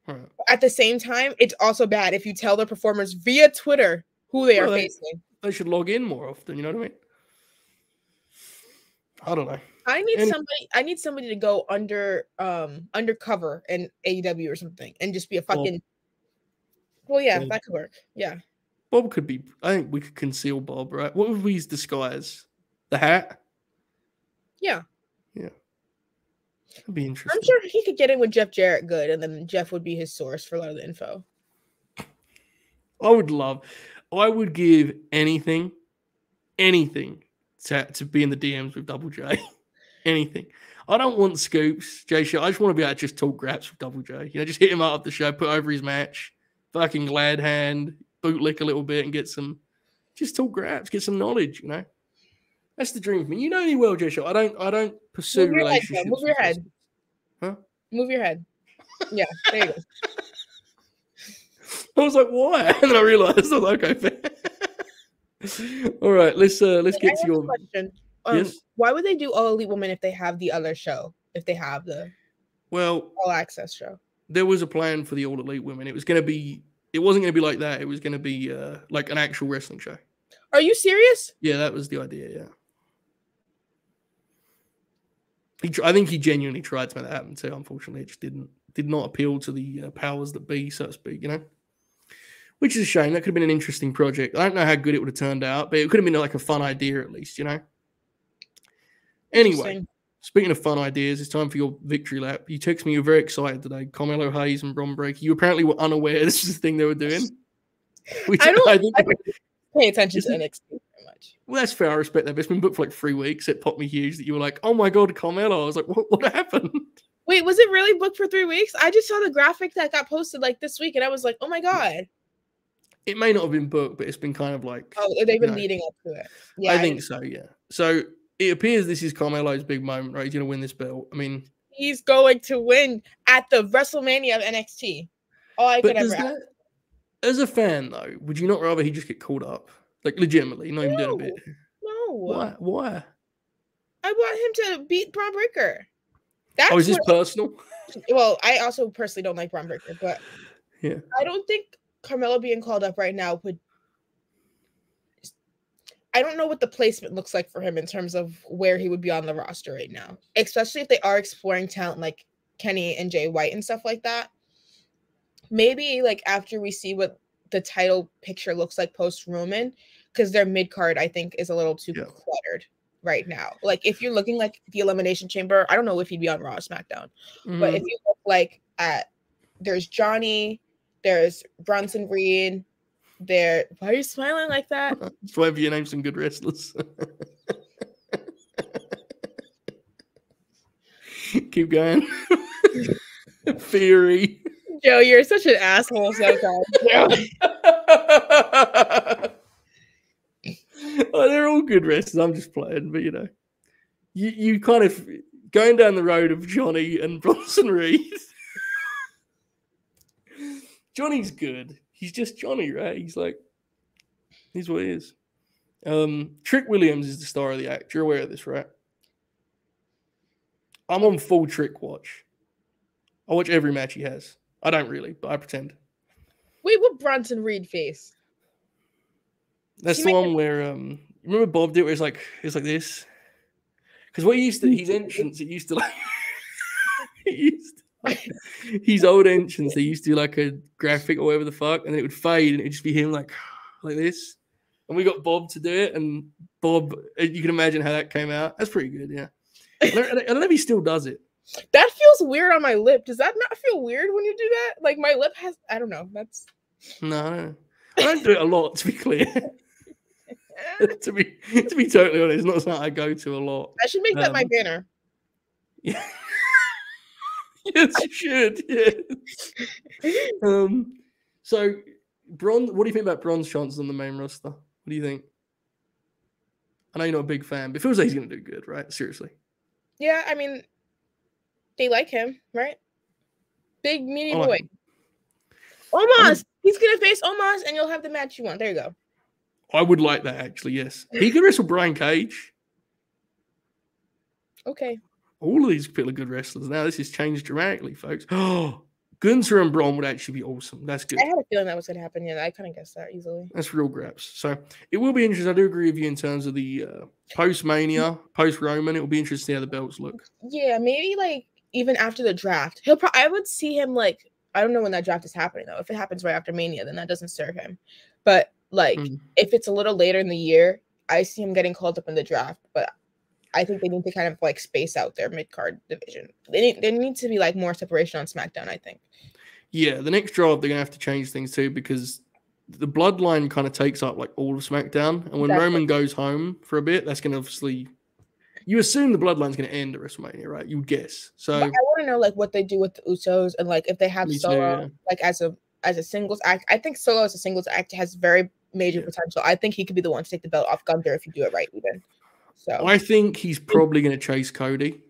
Right. At the same time, it's also bad if you tell the performers via Twitter who they are facing. They should log in more often, you know what I mean? I don't know. I need somebody to go undercover in AEW or something and just be a fucking Well, yeah, that could work. Yeah. Bob could be. I think we could conceal Bob, right? What would be his disguise? The hat? Yeah. Yeah. That'd be interesting. I'm sure he could get in with Jeff Jarrett good, and then Jeff would be his source for a lot of the info. I would give anything to be in the DMs with Double J. Anything. I don't want scoops, Jaychele. I just want to be able to just talk graps with Double J. Just hit him up the show, put over his match. Fucking glad hand, bootlick a little bit and just talk graps, get some knowledge, That's the dream for me. You know me well, Jaychele. I don't pursue relationships. Move your head. Huh? Move your head. Yeah, there you go. I was like, why? And then I realized I was like, okay, fair. All right, let's get to your question. Yes? Why would they do All Elite Women if they have the other show? If they have the All Access show? There was a plan for the All Elite Women. It wasn't going to be like that. It was going to be like an actual wrestling show. Are you serious? Yeah, that was the idea. Yeah. I think he genuinely tried to make that happen too. Unfortunately, it just did not appeal to the powers that be, so to speak. Which is a shame. That could have been an interesting project. I don't know how good it would have turned out, but it could have been like a fun idea at least. Anyway. Speaking of fun ideas, it's time for your victory lap. You text me, you're very excited today. Carmelo Hayes and Bron Breakker. You apparently were unaware this is the thing they were doing. I think pay attention to NXT very much. Well, that's fair. I respect that. But it's been booked for like 3 weeks. It popped me huge that you were like, oh my God, Carmelo. I was like, what happened? Wait, was it really booked for 3 weeks? I just saw the graphic that got posted like this week and I was like, oh my God. It may not have been booked, but it's been kind of like. Oh, they've been leading up to it. Yeah, I think so. Yeah. So it appears this is Carmelo's big moment, right? He's going to win this belt. I mean, he's going to win at the WrestleMania of NXT. All I could ever ask. As a fan, though, would you not rather he just get called up? Like, legitimately, not even doing a bit. No. Why? I want him to beat Braun Breaker. Is this personal? Well, I also personally don't like Braun Breaker, but yeah, I don't think Carmelo being called up right now would. I don't know what the placement looks like for him in terms of where he would be on the roster right now, especially if they are exploring talent like Kenny and Jay White and stuff like that. Maybe like after we see what the title picture looks like post Roman, because their mid card I think is a little too cluttered right now. Like if you're looking like the Elimination Chamber, I don't know if he'd be on Raw or SmackDown, but if you look like there's Johnny, there's Bronson Reed. Why are you smiling like that? It's whatever you name some good wrestlers. Keep going. Theory. Joe, you're such an asshole sometimes. Oh, they're all good wrestlers. I'm just playing, but you kind of going down the road of Johnny and Bronson Reed. Johnny's good. He's just Johnny, right? He's what he is. Trick Williams is the star of the act. You're aware of this, right? I'm on full Trick watch. I watch every match he has. I don't really, but I pretend. Wait, what Bronson Reed face? That's the one where remember Bob did it where it's like this? Because his entrance, it used to his old entrance, they used to do like a graphic or whatever the fuck, and then it would fade and it'd just be him like this. And we got Bob to do it, and Bob, you can imagine how that came out. That's pretty good, yeah. I don't know if he still does it. That feels weird on my lip. Does that not feel weird when you do that? Like my lip has, I don't know. No. I don't do it a lot, to be clear. to be totally honest, it's not something I go to a lot. I should make that my banner. Yeah. Yes, you should. Yeah. So, Braun, what do you think about Braun's chances on the main roster? What do you think? I know you're not a big fan, but it feels like he's going to do good, right? Seriously. Yeah, I mean, they like him, right? Big, meaty boy. Omos! He's going to face Omos, and you'll have the match you want. There you go. I would like that, actually, yes. He could wrestle Brian Cage. Okay. All of these people are good wrestlers. Now, this has changed dramatically, folks. Oh, Gunther and Braun would actually be awesome. That's good. I had a feeling that was going to happen. Yeah, I kind of guessed that easily. That's real grabs. So it will be interesting. I do agree with you in terms of the post-Mania, post-Roman. It will be interesting to see how the belts look. Yeah, maybe like even after the draft. I would see him like, I don't know when that draft is happening though. If it happens right after Mania, then that doesn't serve him. But like if it's a little later in the year, I see him getting called up in the draft. But I think they need to kind of like space out their mid-card division. There needs to be like more separation on SmackDown, I think. Yeah, the next draft, they're going to have to change things too because the bloodline kind of takes up like all of SmackDown. And when Roman goes home for a bit, that's going to obviously... You assume the bloodline's going to end at WrestleMania, right? You would guess. So but I want to know like what they do with the Usos and like if they have Solo like as a singles act. I think Solo as a singles act has very major potential. I think he could be the one to take the belt off Gunther if you do it right even. So I think he's probably going to chase Cody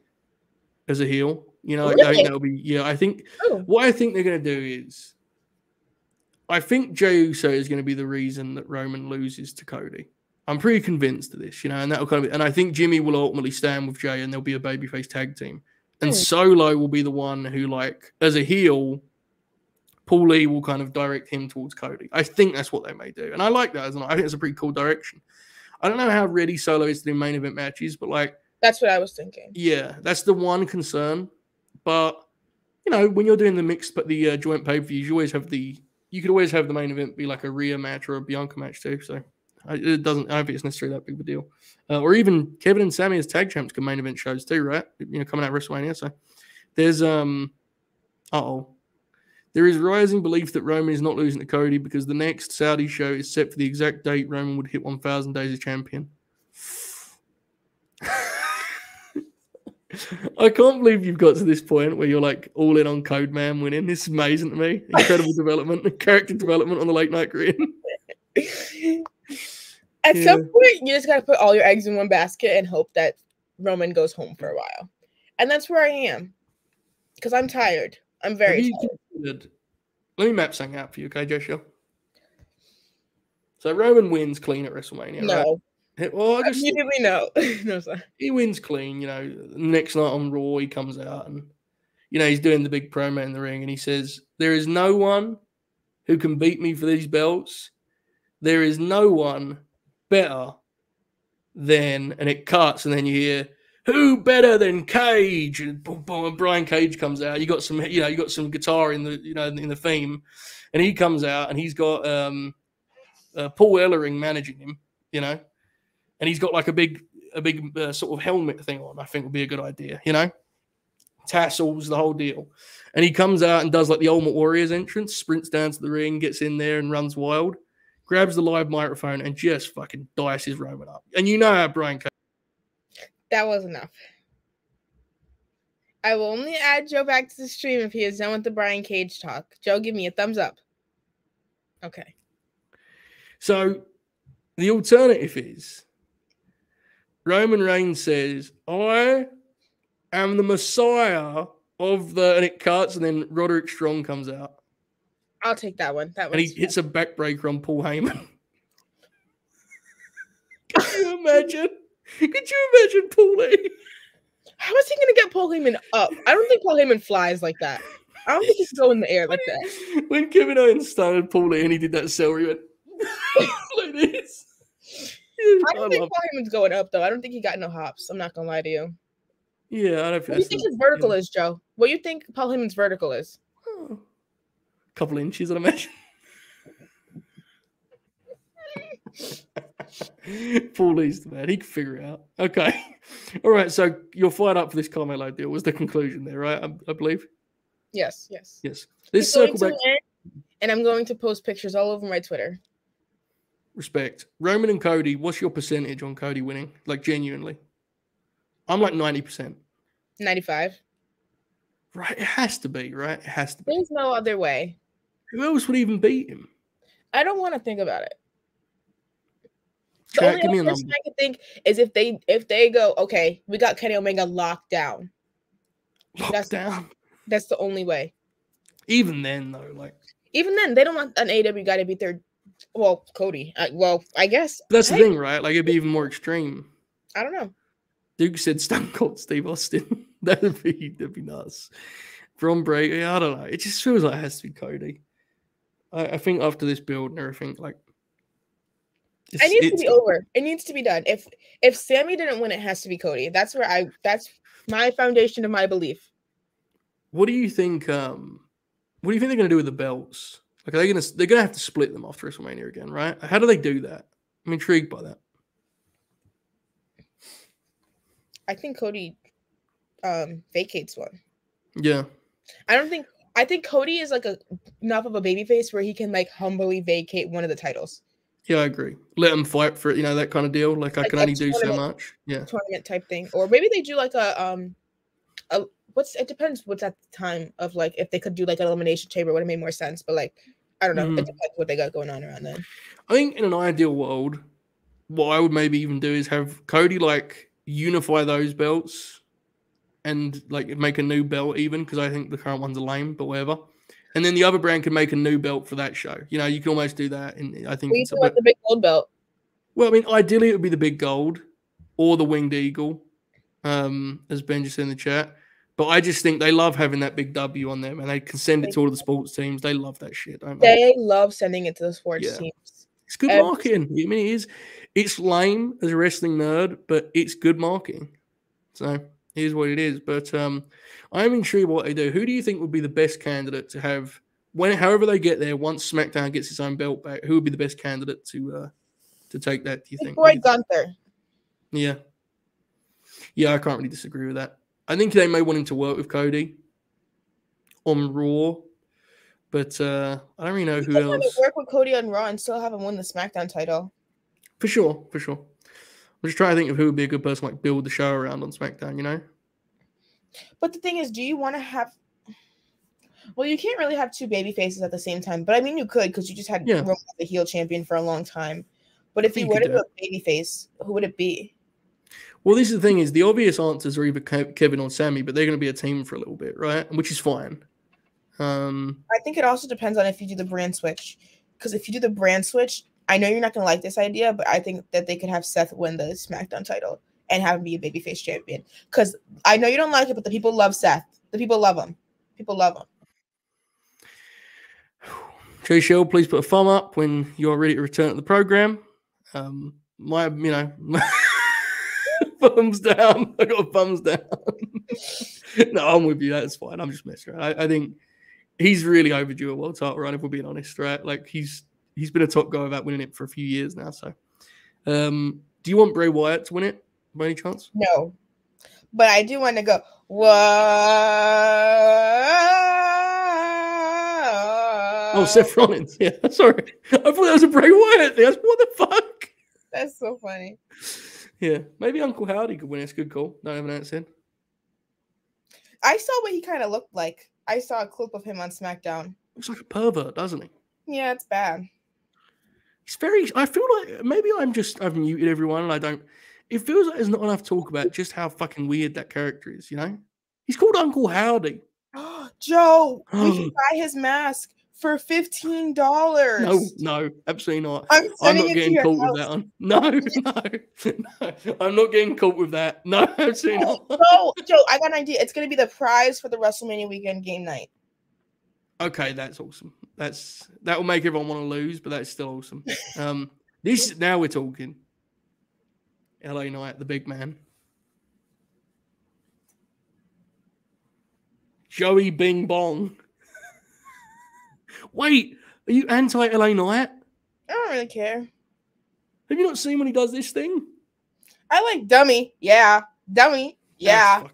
as a heel. I think that'll be I think what I think they're going to do is I think Jey Uso is going to be the reason that Roman loses to Cody. I'm pretty convinced of this, and that'll kind of and I think Jimmy will ultimately stand with Jey and there'll be a babyface tag team. And Solo will be the one who, like, as a heel, Paul Lee will kind of direct him towards Cody. I think that's what they may do. And I like that. I think it's a pretty cool direction. I don't know how ready Solo is to do main event matches, but like that's what I was thinking. Yeah, that's the one concern. But when you're doing the mixed, but the joint pay-per-views, you could always have the main event be like a Rhea match or a Bianca match too. So I don't think it's necessarily that big of a deal. Or even Kevin and Sami as tag champs can main event shows too, right? Coming out of WrestleMania. So there's there is rising belief that Roman is not losing to Cody because the next Saudi show is set for the exact date Roman would hit 1,000 days as champion. I can't believe you've got to this point where you're like all in on Code Man winning. This is amazing to me. Incredible development, character development on the late night green. At some point, you just gotta put all your eggs in one basket and hope that Roman goes home for a while. And that's where I am. Because I'm tired. I'm very tired. Let me map something out for you, okay, Jaychele? So Roman wins clean at WrestleMania, no. Right? Well, immediately no. No, sorry. He wins clean, next night on Raw, he comes out and, he's doing the big promo in the ring and he says, there is no one who can beat me for these belts. There is no one better than, and it cuts and then you hear, who better than Cage? And boom, boom, and Brian Cage comes out. You got some guitar in the, in the theme, and he comes out and he's got Paul Ellering managing him, and he's got like a big sort of helmet thing on. I think would be a good idea, tassels, the whole deal. And he comes out and does like the Ultimate Warrior's entrance, sprints down to the ring, gets in there and runs wild, grabs the live microphone and just fucking dices Roman up. And how Brian Cage. That was enough. I will only add Joe back to the stream if he is done with the Brian Cage talk. Joe, give me a thumbs up. Okay. So the alternative is Roman Reigns says, I am the Messiah of the, and it cuts, and then Roderick Strong comes out. I'll take that one. And he hits a backbreaker on Paul Heyman. Could you imagine? Paulie? How is he going to get Paul Heyman up? I don't think Paul Heyman flies like that. I don't think he can go in the air like that. When Kevin Owens started Paulie and he did that celery, he went like this. I don't think Paul Heyman's going up, though. I don't think he got no hops. I'm not going to lie to you. Yeah, I don't think. What do you think his vertical is, Joe? What do you think Paul Heyman's vertical is? A couple inches, I'd imagine. Paulie's the man. He can figure it out. Okay. All right. So you're fired up for this Carmelo deal. Was the conclusion there, right? I believe. Yes. This circle back. And I'm going to post pictures all over my Twitter. Respect. Roman and Cody, what's your percentage on Cody winning? Like, genuinely. I'm like 90%. 95. Right. It has to be, right? It has to be. There's no other way. Who else would even beat him? I don't want to think about it. Chat, give me a number. I can think is if they go, okay, we got Kenny Omega locked down. That's the only way. Even then, though, even then, they don't want an AEW guy to beat their, Cody. I guess that's the thing, right? Like it'd be even more extreme. I don't know. Duke said Stone Cold Steve Austin. that'd be nuts. From Bray, I don't know. It just feels like it has to be Cody. I think after this build and everything, it needs to be over. It needs to be done. If Sammy didn't win, it has to be Cody. That's my foundation of my belief. What do you think? What do you think they're going to do with the belts? Like, they're going to have to split them after WrestleMania again, right? How do they do that? I'm intrigued by that. I think Cody vacates one. Yeah. I think Cody is enough of a babyface where he can humbly vacate one of the titles. Yeah, I agree. Let them fight for it, that kind of deal. I can only do so much. Yeah. Tournament type thing. Or maybe they do it depends what's at the time of if they could do an elimination chamber would have made more sense. But I don't know. It depends what they got going on around then. I think in an ideal world, what I would maybe even do is have Cody unify those belts and make a new belt even, because I think the current ones are lame, but whatever. And then the other brand can make a new belt for that show. You can almost do that. And I think it's the big gold belt. Well, ideally it would be the big gold or the winged eagle, as Ben just said in the chat. But I just think they love having that big W on them, and they can send it to all of the sports teams. They love that shit, don't they? They love sending it to the sports teams. It's good marketing. I mean, it is. It's lame as a wrestling nerd, but it's good marketing. So here's what it is. But I'm intrigued what they do. Who do you think would be the best candidate to have however they get there? Once SmackDown gets its own belt back, who would be the best candidate to take that? Do you think? Boy, Gunther. Yeah, I can't really disagree with that. I think they may want him to work with Cody on Raw, but I don't really know who else. Work with Cody on Raw and still have him win the SmackDown title. For sure. I'm just trying to think of who would be a good person build the show around on SmackDown, But the thing is, do you want to have? Well, you can't really have two baby faces at the same time, but I mean, you could because you just had Roman as the heel champion for a long time. But if you were to do a baby face, who would it be? Well, this is the thing: is the obvious answers are either Kevin or Sammy, but they're going to be a team for a little bit, right? Which is fine. I think it also depends on if you do the brand switch, because if you do the brand switch, I know you're not going to like this idea, but I think that they could have Seth win the SmackDown title and have him be a babyface champion. Because I know you don't like it, but the people love Seth. The people love him. People love him. Jaychele, please put a thumb up when you're ready to return to the program. My thumbs down. I got a thumbs down. No, I'm with you. That's fine. I'm just messing around. I think he's really overdue a world title run, if we're being honest, right? Like he's been a top guy without winning it for a few years now. So, do you want Bray Wyatt to win it by any chance? No, but I do want to go. Whoa! Oh, Seth Rollins. Yeah, sorry. I thought that was a Bray Wyatt thing. What the fuck? That's so funny. Yeah, maybe Uncle Howdy could win. It's a good call. Don't have an answer. I saw what he kind of looked like. I saw a clip of him on SmackDown. Looks like a pervert, doesn't he? Yeah, it's bad. He's very. I feel like maybe I've muted everyone and I don't. It feels like there's not enough talk about just how fucking weird that character is. You know, he's called Uncle Howdy. Joe, we can buy his mask for $15. No, absolutely not. I'm not getting caught with that one. No, I'm not getting caught with that. No, absolutely not. Joe, I got an idea. It's going to be the prize for the WrestleMania weekend game night. Okay, that's awesome. That will make everyone want to lose, but that's still awesome. Now we're talking. LA Knight, the big man. Joey Bing Bong. Wait, are you anti-LA Knight? I don't really care. Have you not seen when he does this thing? I like dummy. Yeah. Dummy. Yeah.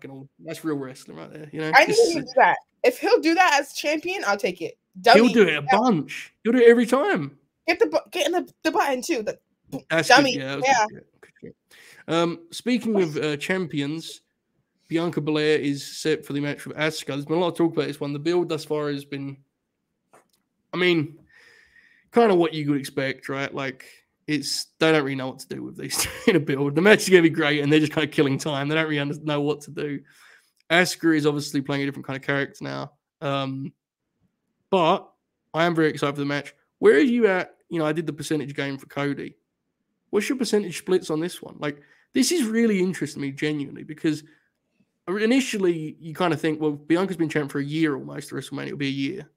That's real wrestling right there. You know, I need him to do that. If he'll do that as champion, I'll take it. Dummy. He'll do it a bunch. He'll do it every time. Get in the button too. That's dummy. Good. Yeah. Speaking of champions, Bianca Belair is set for the match with Asuka. There's been a lot of talk about this one. The build thus far has been, I mean, kind of what you would expect, right? Like, they don't really know what to do with these in a build. The match is going to be great, and they're just kind of killing time. They don't really know what to do. Asuka is obviously playing a different kind of character now. But I am very excited for the match. Where are you at? You know, I did the percentage game for Cody. What's your percentage splits on this one? Like, this is really interesting to me, genuinely, because initially you kind of think, well, Bianca's been champ for a year almost. The WrestleMania will be a year.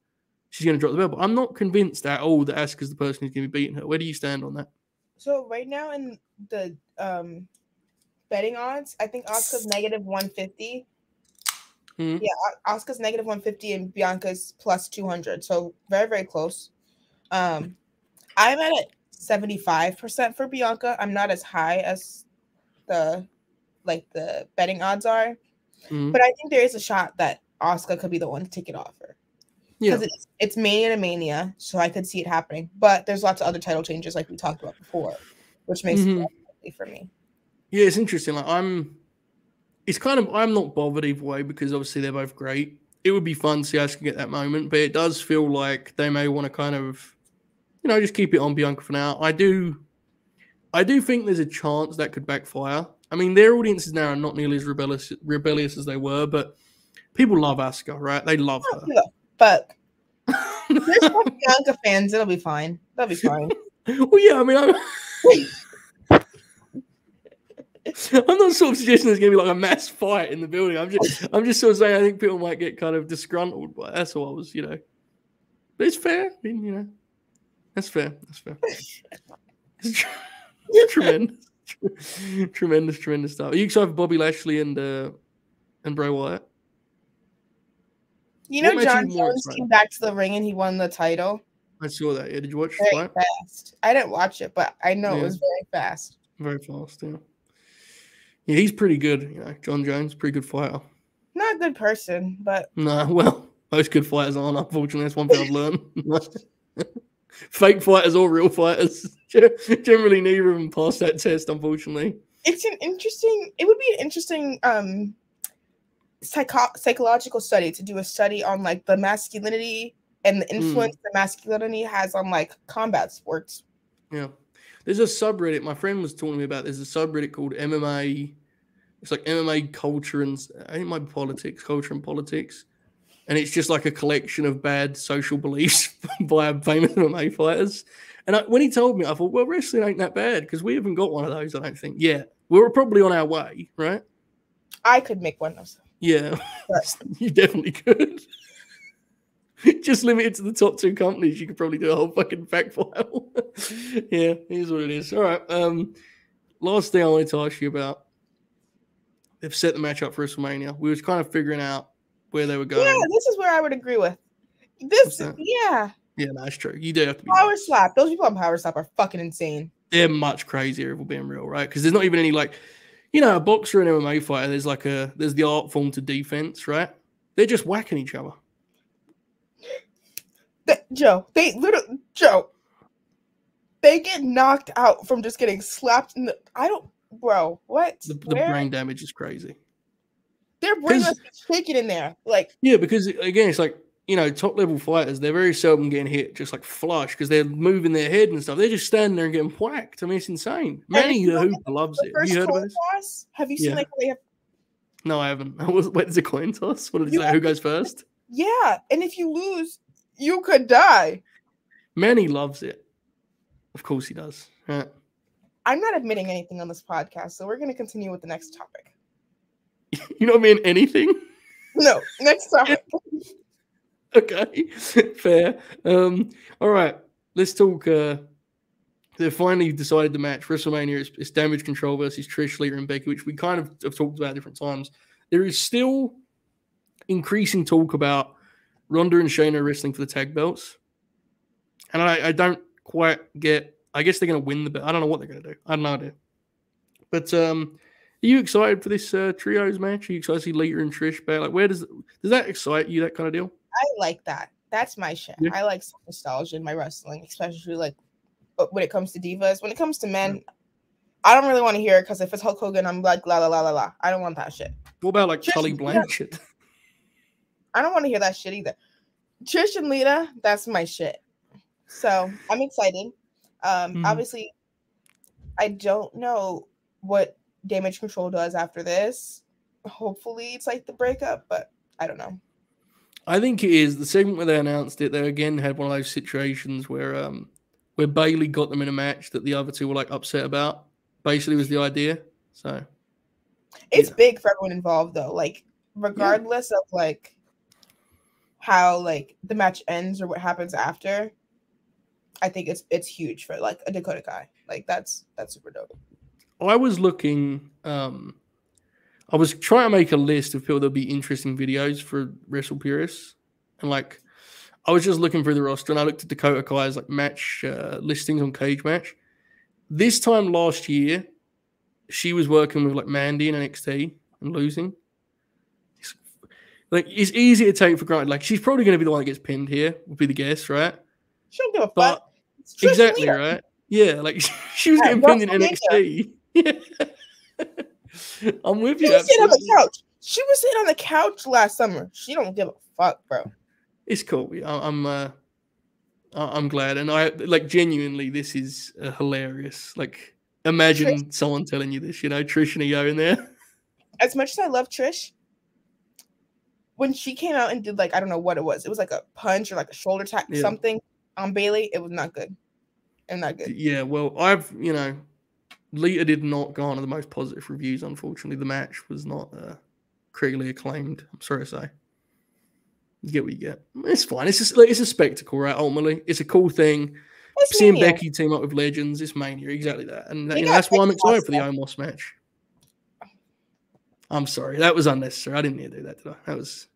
She's going to drop the belt. But I'm not convinced at all that Asuka's the person who's going to be beating her. Where do you stand on that? So right now in the betting odds, I think Asuka's negative 150. Mm-hmm. Yeah, Asuka's negative 150 and Bianca's plus 200. So very, very close. I'm at 75% for Bianca. I'm not as high as the betting odds are. Mm-hmm. But I think there is a shot that Asuka could be the one to take it off her. Because it's Mania to Mania, so I could see it happening. But there's lots of other title changes like we talked about before, which makes it likely for me. Yeah, it's interesting. Like I'm not bothered either way because obviously they're both great. It would be fun to see Asuka get that moment, but it does feel like they may want to kind of, just keep it on Bianca for now. I do think there's a chance that could backfire. I mean, their audiences now are not nearly as rebellious as they were, but people love Asuka, right? They love her. But there's some Bianca fans. It'll be fine. That'll be fine. Well, yeah. I mean, I'm not sort of suggesting there's going to be like a mass fight in the building. I'm just sort of saying I think people might get kind of disgruntled. But that's all I was, But it's fair. I mean, that's fair. That's fair. It's tremendous stuff. Are you excited for Bobby Lashley and Bray Wyatt? John Jones came back to the ring and he won the title. I saw that. Yeah, did you watch it? Very fast. I didn't watch it, but I know it was very fast. Very fast, yeah. Yeah, he's pretty good. John Jones, pretty good fighter. Not a good person, but well, most good fighters aren't. Unfortunately, that's one thing I've learned. Fake fighters or real fighters, generally neither of them pass that test. Unfortunately, it would be an interesting psychological study to do a study on like the masculinity and the influence that masculinity has on like combat sports. Yeah. There's a subreddit. My friend was talking to me about. There's a subreddit called MMA. It's like MMA culture and I think it might be politics, culture and politics. And it's just like a collection of bad social beliefs by famous MMA fighters. And when he told me, I thought, well, wrestling ain't that bad because we haven't got one of those, I don't think. Yeah. We're probably on our way, right? I could make one of those. Yeah. You definitely could. Just limited to the top 2 companies, you could probably do a whole fucking fact file. Yeah, here's what it is. All right. Last thing I wanted to ask you about. They've set the match up for WrestleMania. We was kind of figuring out where they were going. Yeah, this is where I would agree with. This, yeah. Yeah, no, that's true. You do have to be Power Slap. Those people on Power Slap are fucking insane. They're much crazier if we're being real, right? Because there's not even any like, a boxer and MMA fighter. There's the art form to defense, right? They're just whacking each other. They get knocked out from just getting slapped in the. Bro, what? The brain damage is crazy. Their brain must be shaking in there. Like, yeah, because again, it's like, top level fighters, they're very seldom getting hit just like flush because they're moving their head and stuff. They're just standing there and getting whacked. I mean, it's insane. Manny the Hooper loves it. Have you heard of this? Have you seen like they have? No, I haven't. What is a coin toss? What did it say? Who goes first? Yeah, and if you lose, you could die. Manny loves it. Of course he does. Right. I'm not admitting anything on this podcast, so we're going to continue with the next topic. You don't mean anything? No, next topic. Okay, fair. All right, let's talk. They finally decided the match. WrestleMania is Damage Control versus Trish, Lita, and Becky, which we kind of have talked about different times. There is still increasing talk about Ronda and Shayna wrestling for the tag belts. And I don't quite get. I guess they're going to win the belt. I don't know what they're going to do. I have no idea. But are you excited for this trios match? Are you excited to see Lita and Trish back? Like, where does that excite you? That kind of deal? I like that. That's my shit. Yeah. I like some nostalgia in my wrestling, especially like when it comes to divas. When it comes to men, I don't really want to hear it because if it's Hulk Hogan, I'm like la la la la la. I don't want that shit. What about like Tully Blanchard? I don't want to hear that shit either. Trish and Lita, that's my shit. So I'm excited. Obviously, I don't know what Damage Control does after this. Hopefully, it's like the breakup, but I don't know. I think it is. The segment where they announced it, they again had one of those situations where Bayley got them in a match that the other two were like upset about. Basically, was the idea. So it's big for everyone involved, though. Like, regardless of like how like the match ends or what happens after. I think it's huge for like a Dakota Kai. Like that's super dope. I was looking. I was trying to make a list of people that'd be interesting videos for Wrestle Purists, and like I was just looking through the roster, and I looked at Dakota Kai's like match listings on Cage Match. This time last year, she was working with like Mandy in NXT and losing. It's easy to take for granted. Like she's probably going to be the one that gets pinned here. Would be the guess, right? She don't give a fuck. Exactly, right? Yeah, like she was getting pinned in NXT. Yeah. I'm with you. She was sitting on the couch. She was sitting on the couch last summer. She don't give a fuck, bro. It's cool. I'm glad, and I like genuinely. This is hilarious. Like, imagine someone telling you this. Trish and Io in there. As much as I love Trish, when she came out and did like I don't know what it was. It was like a punch or like a shoulder tap something. On Bayley, it was not good. And not good. Yeah, well, Lita did not garner the most positive reviews, unfortunately. The match was not critically acclaimed, I'm sorry to say. You get what you get. It's fine. It's just it's a spectacle, right? Ultimately. It's a cool thing. It's seeing Mania. Becky team up with legends, it's Mania, exactly that. And that's why I'm excited for the Omos match. I'm sorry. That was unnecessary. I didn't need to do that, did I? That was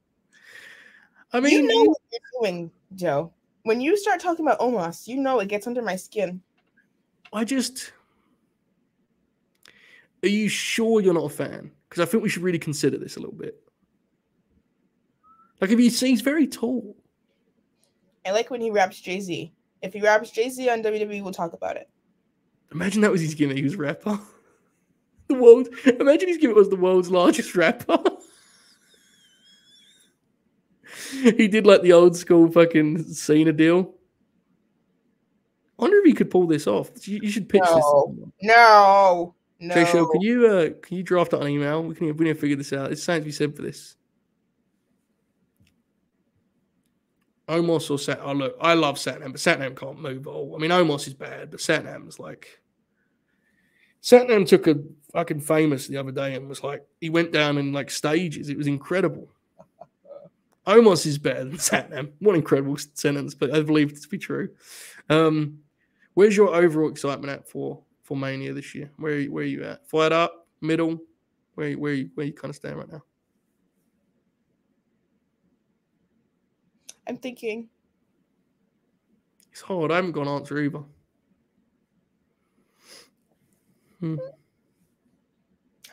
what you're doing, Joe. When you start talking about Omos, it gets under my skin. Are you sure you're not a fan? Because I think we should really consider this a little bit. Like, if you see, he's very tall. I like when he raps Jay-Z. If he raps Jay-Z on WWE, we'll talk about it. Imagine that was his gimmick. He was a rapper. Imagine his gimmick was the world's largest rapper. He did like the old school fucking Cena deal. I wonder if he could pull this off. You should pitch this to someone. No. Jaychele, can you draft out an email? We need to figure this out. It's something to be said for this. Omos or Satnam? Oh, look, I love Satnam, but Satnam can't move at all. I mean, Omos is bad, but Satnam's like... Satnam took a fucking famous the other day and was like, he went down in like stages. It was incredible. Omos is better than Satnam. What an incredible sentence, but I believe it to be true. Where's your overall excitement at for Mania this year? Where are you at? Fired up, middle? Where you kind of stand right now? I'm thinking. It's hard. I haven't got an answer either.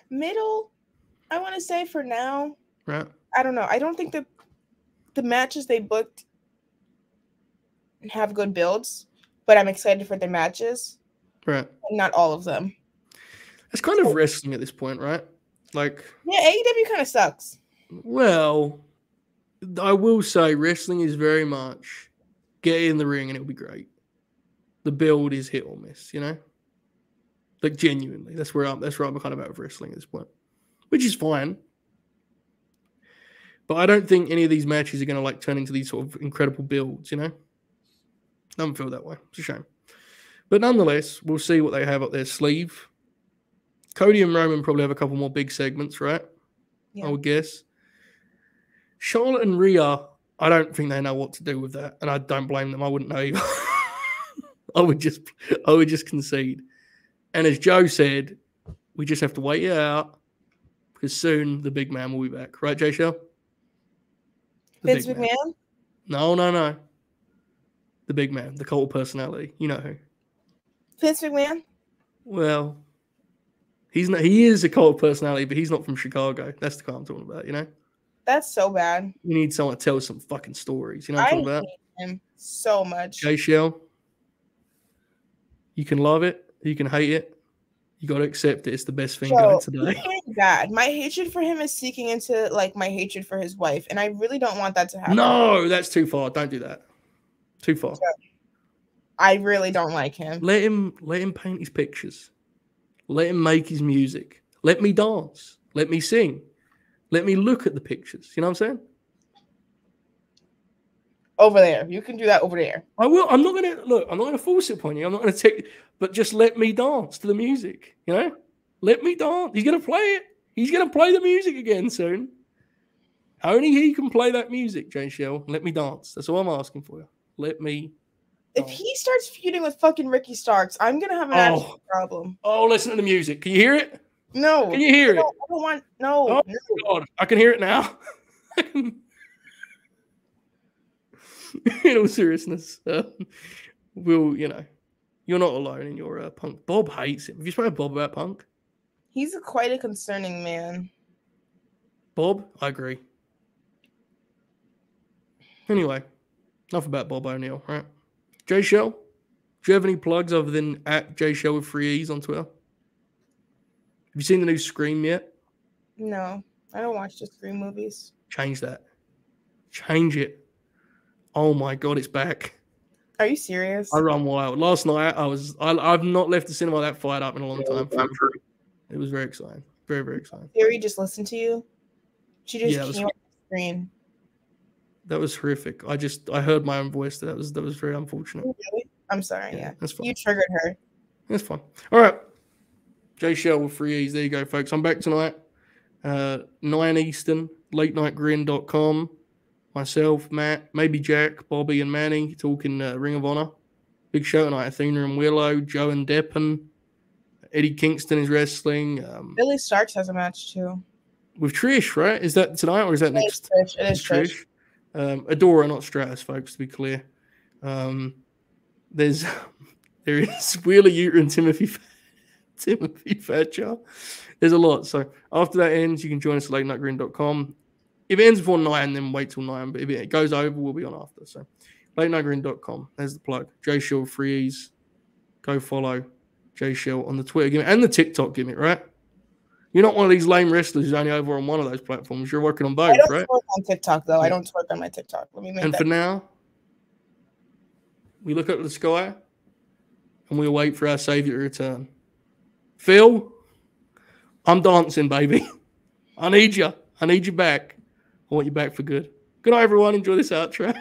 Middle, I want to say for now. Right. I don't know. I don't think the matches they booked have good builds, but I'm excited for their matches. Right. Not all of them. It's kind of wrestling at this point, right? Like, yeah, AEW kind of sucks. Well, I will say wrestling is very much get in the ring and it'll be great. The build is hit or miss, you know? Like genuinely. That's where I'm kind of out of wrestling at this point. Which is fine. But I don't think any of these matches are going to like turn into these sort of incredible builds, you know? I don't feel that way. It's a shame. But nonetheless, we'll see what they have up their sleeve. Cody and Roman probably have a couple more big segments, right? Yeah. I would guess. Charlotte and Rhea, I don't think they know what to do with that, and I don't blame them. I wouldn't know either. I would just concede. And as Joe said, we just have to wait it out because soon the big man will be back, right, Jaychele? Vince McMahon? No. The big man, the cult personality. You know who? Vince McMahon? Well, he's not. He is a cult personality, but he's not from Chicago. That's the guy I'm talking about, you know? That's so bad. You need someone to tell some fucking stories. You know what I'm talking about? I hate him so much. Jaychele, you can love it. You can hate it. You got to accept it. It's the best thing going today. God, my hatred for him is seeking into like my hatred for his wife, and I really don't want that to happen. No, that's too far. Don't do that. Too far. I really don't like him. Let him paint his pictures. Let him make his music. Let me dance. Let me sing. Let me look at the pictures. You know what I'm saying? Over there. You can do that over there. I will. I'm not going to force it upon you. I'm not going to take it. But just let me dance to the music. You know? Let me dance. He's going to play it. He's going to play the music again soon. Only he can play that music, Jaychele. Let me dance. That's all I'm asking for you. Let me If he starts feuding with fucking Ricky Starks, I'm going to have an absolute problem. Oh, listen to the music. Can you hear it? No. Can you hear it? I don't want... No. Oh, no. God. I can hear it now. In all seriousness, you're not alone in your Punk. Bob hates him. Have you spoken to Bob about Punk? He's quite a concerning man. Bob? I agree. Anyway, enough about Bob O'Neill, right? Jaychele, do you have any plugs other than at Jaychele with 3 E's on Twitter? Have you seen the new Scream yet? No, I don't watch the Scream movies. Change that. Change it. Oh my God, it's back. Are you serious? I run wild. Last night, I've not left the cinema that fired up in a long time. It was very exciting. Very, very exciting. Siri just listened to you? She just came on the screen. That was horrific. I heard my own voice. That was very unfortunate. Really? I'm sorry, yeah. That's fine. You triggered her. That's fine. All right. Jaychele with 3 E's. There you go, folks. I'm back tonight. 9 Eastern, latenightgrin.com. Myself, Matt, maybe Jack, Bobby, and Manny talking Ring of Honor. Big show tonight. Athena and Willow, Joe and Deppen. Eddie Kingston is wrestling. Billy Starks has a match too. With Trish, right? Is that tonight or is that next? It is Trish. Adora, not Stratus, folks, to be clear. There is Wheeler Yuta and Timothy Thatcher. There's a lot. So after that ends, you can join us at latenightgrin.com. If it ends before 9, then wait till 9. But if it goes over, we'll be on after. So latenightgrin.com. There's the plug. Jaychele 3 E's. Go follow Jaychele on the Twitter gimmick and the TikTok gimmick, right? You're not one of these lame wrestlers who's only over on one of those platforms. You're working on both, I don't right? twerk on TikTok, though. Yeah. I don't twerk on my TikTok. Let me make And that. for now, we look up to the sky and we wait for our Savior to return. Phil, I'm dancing, baby. I need you. I need you back. I want you back for good. Good night, everyone. Enjoy this outro.